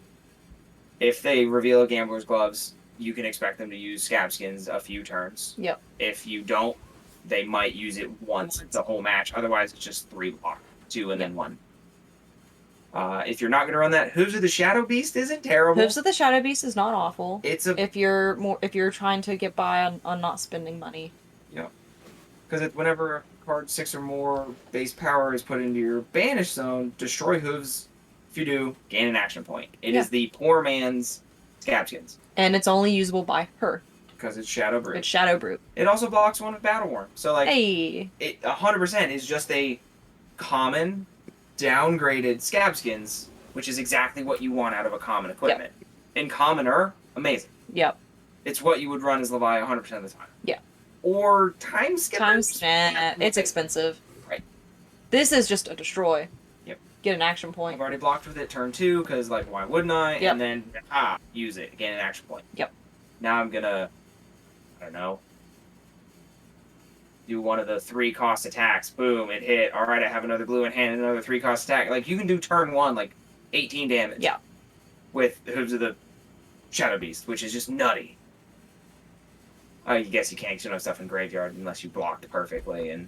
If they reveal Gambler's Gloves, you can expect them to use Scabskins a few turns. Yep. If you don't, they might use it once the whole match. Otherwise, it's just 3 block, 2 and then 1. If you're not going to run that, Hooves of the Shadow Beast isn't terrible. Hooves of the Shadow Beast is not awful. It's a if you're trying to get by on not spending money. Yeah. Because whenever a card 6 or more base power is put into your banish zone, destroy Hooves. If you do, gain an action point. It is the poor man's Scabskins. And it's only usable by her. Because it's Shadow Brute. It's Shadow Brute. It also blocks 1 with Battle Worm. So, like, hey. It 100% is just a common, downgraded Scabskins, which is exactly what you want out of a common equipment. In Commoner, amazing. Yep. It's what you would run as Levia 100% of the time. Yeah. Or Time Skipper. It's expensive. Right. This is just a destroy. Yep. Get an action point. I've already blocked with it turn 2, because, like, why wouldn't I? Yep. And then, use it. Gain an action point. Yep. Now I'm gonna, I don't know, do one of the 3-cost attacks. Boom, it hit. Alright, I have another blue in hand, another 3-cost attack. Like, you can do turn 1, like, 18 damage. Yeah. With Hooves of the Shadow Beast, which is just nutty. I guess you can't, because you don't have stuff in Graveyard unless you blocked perfectly.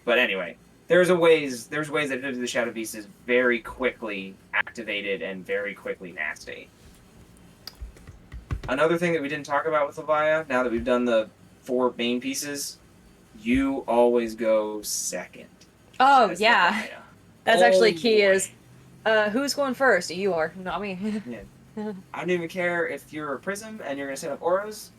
But anyway, there's ways that Hooves of the Shadow Beast is very quickly activated and very quickly nasty. Another thing that we didn't talk about with Levia, now that we've done the 4 main pieces, you always go second. Oh, yeah. Levia. That's actually key is, who's going first? You are, not me. Yeah. I don't even care if you're a Prism and you're going to set up auras.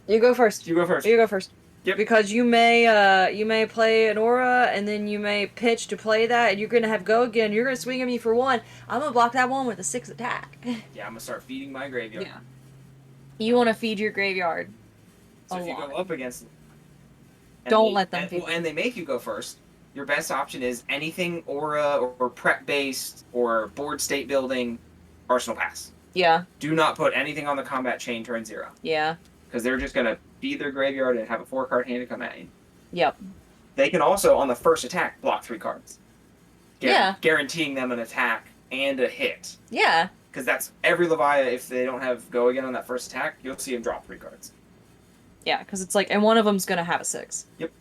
You go first. You go first. You go first. Yep. Because you may play an aura, and then you may pitch to play that, and you're gonna have go again. You're gonna swing at me for 1. I'm gonna block that 1 with a 6 attack. Yeah, I'm gonna start feeding my graveyard. Yeah. You want to feed your graveyard. So if you go up against, don't let them feed. And they make you go first. Your best option is anything aura or prep based or board state building, Arsenal Pass. Yeah. Do not put anything on the combat chain turn 0. Yeah. Because they're just gonna feed their graveyard and have a 4-card hand to come at you. Yep. They can also, on the first attack, block 3 cards. Yeah. Guaranteeing them an attack and a hit. Yeah. Because that's every Levia, if they don't have go again on that first attack, you'll see them drop 3 cards. Yeah, because it's like, and one of them's gonna have a 6. Yep.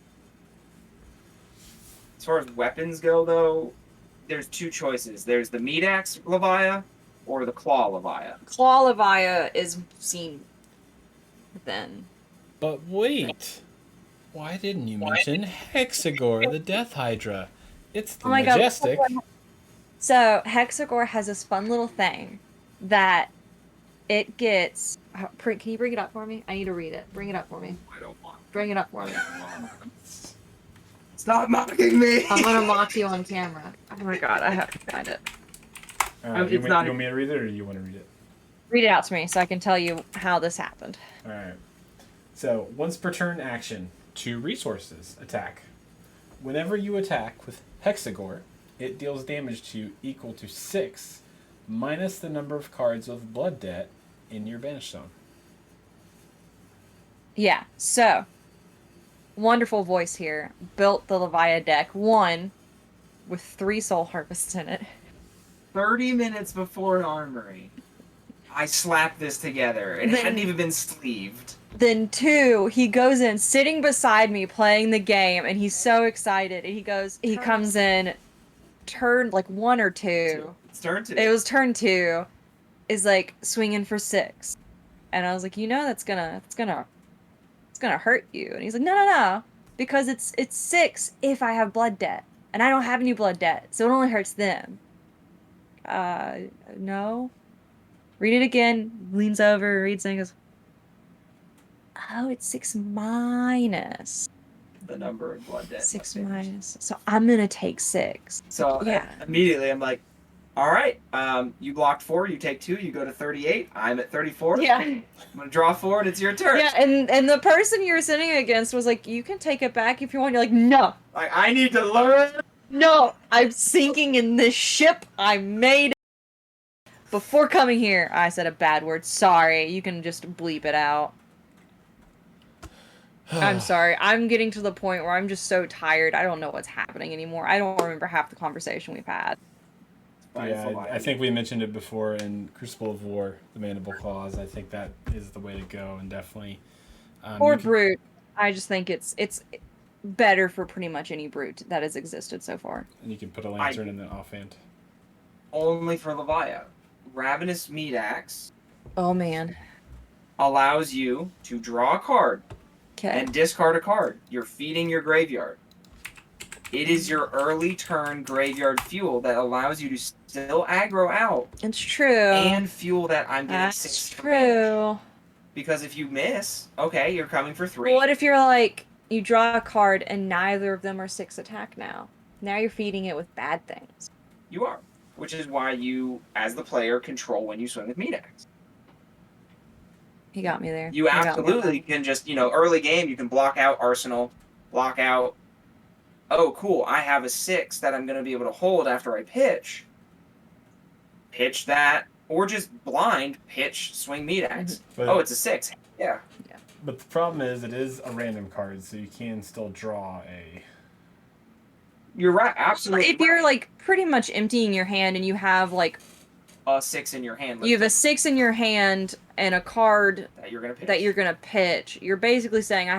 As far as weapons go, though, there's 2 choices. There's the Meat Axe Levia or the Claw Levia. Claw Levia is seen then. But wait, why didn't you mention Hexagore, the Death Hydra? It's the Majestic. God. So Hexagore has this fun little thing that it gets. Can you bring it up for me? I need to read it. Bring it up for me. I don't want. Bring it up for me. Stop mocking me! I'm gonna mock you on camera. Oh my god, I have to find it. You want me to read it, or do you want to read it? Read it out to me so I can tell you how this happened. Alright. So, once per turn action, 2 resources, attack. Whenever you attack with Hexagore, it deals damage to you equal to 6, minus the number of cards with Blood Debt in your Banish Zone. Yeah, so, wonderful voice here. Built the Levia deck, 1, with 3 Soul Harvests in it. 30 minutes before an armory, I slapped this together. It hadn't even been sleeved. Then 2, he goes in, sitting beside me, playing the game, and he's so excited. And he comes in, turn, like, 1 or 2. It's turn 2. It was turn 2, is, like, swinging for 6. And I was like, you know it's gonna hurt you. And he's like, no, because it's 6 if I have Blood Debt. And I don't have any Blood Debt, so it only hurts them. No. Read it again, leans over, reads it, and goes, oh, it's 6 minus. The number of Blood Debt. 6 minus. So I'm gonna take 6. So yeah. Immediately I'm like, all right, you blocked 4, you take 2, you go to 38. I'm at 34. Yeah. I'm gonna draw forward. It's your turn. Yeah, and the person you're sitting against was like, you can take it back if you want. You're like, no. Like, I need to learn. No, I'm sinking in this ship I made. Before coming here, I said a bad word. Sorry, you can just bleep it out. I'm sorry. I'm getting to the point where I'm just so tired. I don't know what's happening anymore. I don't remember half the conversation we've had. Yeah, I think we mentioned it before in Crucible of War, the Mandible Claws. I think that is the way to go, and definitely. Or Brute. I just think it's better for pretty much any Brute that has existed so far. And you can put a Lantern in the offhand. Only for Levia. Ravenous Meat Axe. Oh man. Allows you to draw a card. Okay. And discard a card. You're feeding your graveyard. It is your early turn graveyard fuel that allows you to still aggro out. It's true. And fuel that I'm getting 6. That's true. Because if you miss, okay, you're coming for 3. What if you're like, you draw a card and neither of them are 6 attack now? Now you're feeding it with bad things. You are. Which is why you, as the player, control when you swing with Meat Axe. He got me there. You absolutely can just, early game, you can block out Arsenal, block out, oh, cool, I have a 6 that I'm going to be able to hold after I pitch. Pitch that, or just blind pitch swing meat axe. Oh, it's a 6. Yeah. But the problem is, it is a random card, so you can still draw a... You're right, absolutely. If you're, like, pretty much emptying your hand and you have, like... a 6 in your hand. You have a 6 in your hand and a card that you're gonna pitch. You're basically saying, I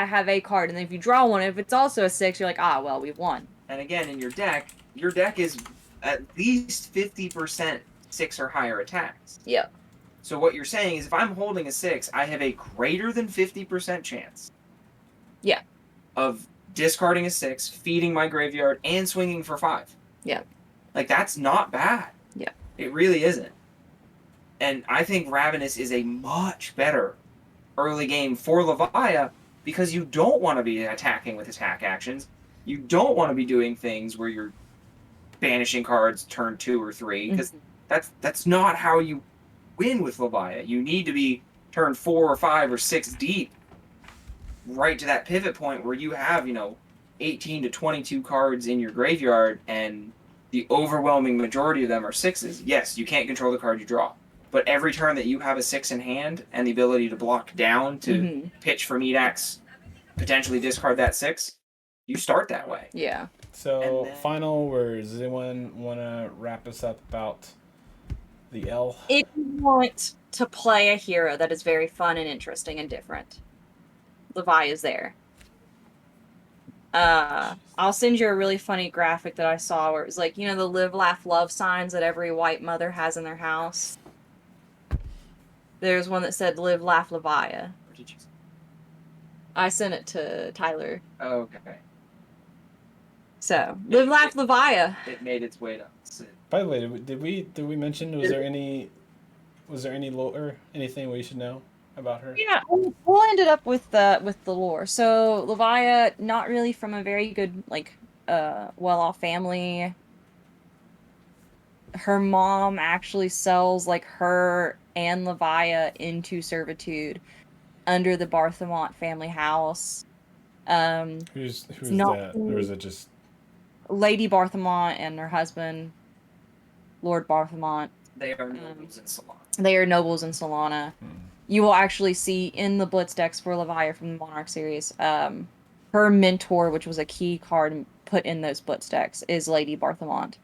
have a card, and then if you draw one, if it's also a 6, you're like, well, we've won. And again, in your deck is at least 50% 6 or higher attacks. Yeah. So what you're saying is, if I'm holding a 6, I have a greater than 50% chance. Yeah. Of discarding a 6, feeding my graveyard, and swinging for 5. Yeah. Like, that's not bad. Yeah. It really isn't. And I think Ravenous is a much better early game for Levia, because you don't want to be attacking with attack actions. You don't want to be doing things where you're banishing cards turn 2 or 3, because that's not how you win with Levia. You need to be turn 4 or 5 or 6 deep, right to that pivot point where you have, 18 to 22 cards in your graveyard, and the overwhelming majority of them are 6s. Yes, you can't control the card you draw, but every turn that you have a 6 in hand and the ability to block down to pitch for meat axe, potentially discard that 6, you start that way. Yeah. So, final words. Does anyone want to wrap us up about the L? If you want to play a hero that is very fun and interesting and different, Levia is there. I'll send you a really funny graphic that I saw where it was like, the live, laugh, love signs that every white mother has in their house. There's one that said live, laugh, Levia. Where did you? I sent it to Tyler. Oh, okay. So, live, laugh, Levia. It made its way to. By the way, did we mention, was there any lore, anything we should know about her? Yeah, we'll end it up with the lore. So Levia, not really from a very good, well-off family. Her mom actually sells her and Levia into servitude under the Barthelmont family house. Who's that? Or is it just Lady Barthelmont and her husband, Lord Barthelmont? They are nobles in Solana. They are nobles in Solana. You will actually see in the Blitz decks for Levia from the Monarch series, her mentor, which was a key card put in those Blitz decks, is Lady Barthelmont.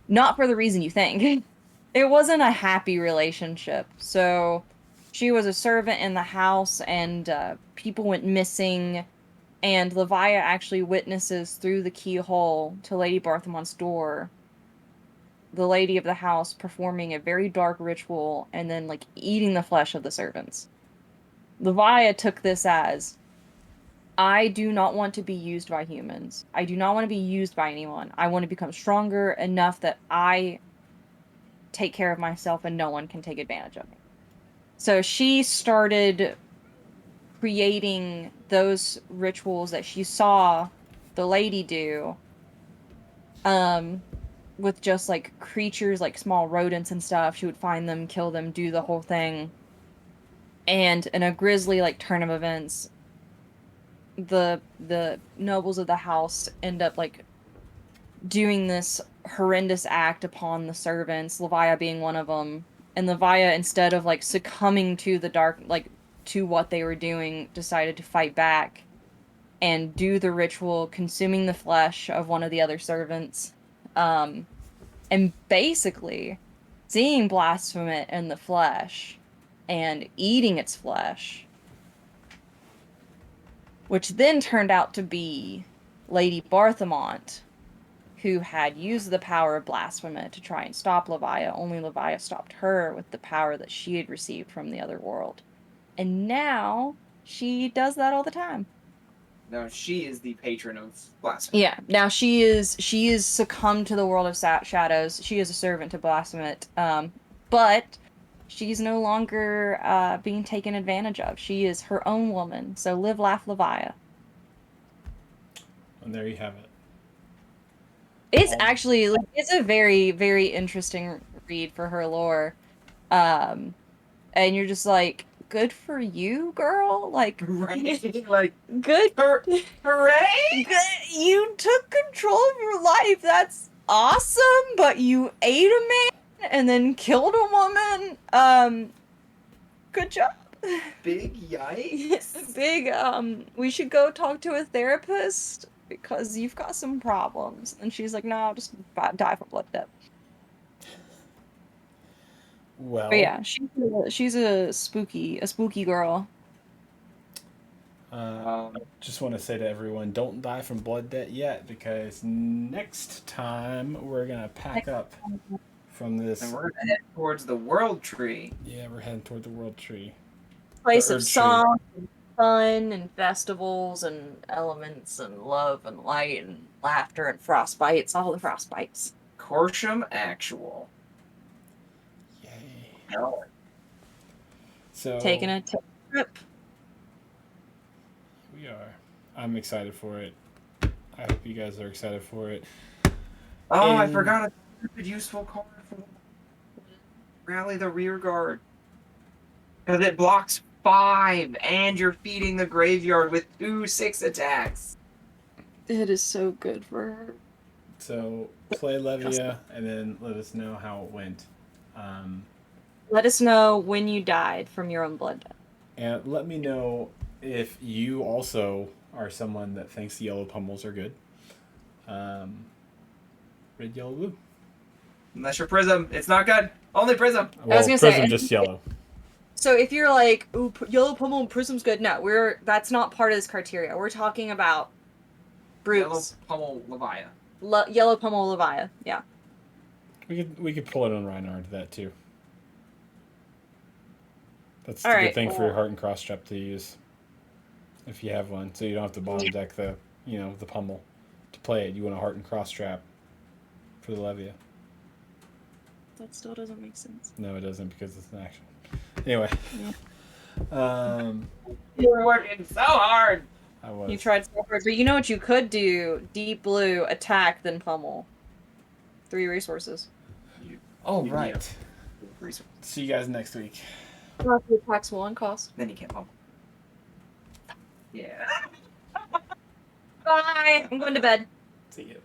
Not for the reason you think. It wasn't a happy relationship. So she was a servant in the house, and people went missing, and Levia actually witnesses through the keyhole to Lady Barthelmont's door the lady of the house performing a very dark ritual and then eating the flesh of the servants. Levia took this as, I do not want to be used by humans. I do not want to be used by anyone. I want to become stronger enough that I take care of myself and no one can take advantage of me. So she started creating those rituals that she saw the lady do, with just creatures, small rodents and stuff. She would find them, kill them, do the whole thing. And in a grisly turn of events, the nobles of the house end up doing this horrendous act upon the servants, Levia being one of them. And Levia, instead of succumbing to the dark, to what they were doing, decided to fight back and do the ritual, consuming the flesh of one of the other servants. And basically seeing Blasphemous in the flesh and eating its flesh, which then turned out to be Lady Barthelmont, who had used the power of Blasphemous to try and stop Levia. Only Levia stopped her with the power that she had received from the other world. And now she does that all the time. No, she is the patron of Blasphemous. Yeah, now she is succumbed to the world of shadows. She is a servant to Blasphemous, but she's no longer being taken advantage of. She is her own woman. So live, laugh, Levia. And there you have it. It's actually it's a very, very interesting read for her lore, and you're just good for you, girl. Like, Right? Like, good. hooray! You took control of your life. That's awesome. But you ate a man and then killed a woman. Good job. Big yikes. Big. We should go talk to a therapist because you've got some problems. And she's like, no, I'll just die from blood debt. Well, But yeah, she's a spooky girl. just want to say to everyone, don't die from blood debt yet, because next time we're gonna pack up from this. And we're gonna head towards the World Tree. Yeah, we're heading toward the World Tree. Place The of Erd Tree. song, and fun, and festivals, and elements, and love, and light, and laughter, and frostbites. All the frostbites. Corsham Actual. Yay. Oh. So Taking a trip. we are. I'm excited for it. I hope you guys are excited for it. Oh, I And- forgot a stupid useful card for Rally the Rear Guard. Because it blocks 5, and you're feeding the graveyard with 2 6 attacks. It is so good for her. So play Levia and then let us know how it went. Let us know when you died from your own blood debt. And let me know if you also are someone that thinks the yellow pummels are good. Red, yellow, blue. Unless you're Prism. It's not good. Only Prism. Well, was gonna Prism say- just yellow. So if you're like, ooh, yellow pummel and prism's good, no, that's not part of this criteria. We're talking about Yellow brutes. Pummel Levia. Yellow pummel Levia, yeah. We could pull it on Reinhard that too. That's the All good right, thing for your well- heart and cross strap to use, if you have one. So you don't have to bottom deck the the pummel to play it. You want a heart and cross strap for the Levia. That still doesn't make sense. No, it doesn't, because it's an action. Anyway, You were working so hard. I was. You tried so hard, but you know what you could do? Deep blue, attack, then pummel. 3 resources. Oh You right. need a resource. See you guys next week. Attacks 1 cost. Then you can't pummel. Yeah. Bye! I'm going to bed. See you.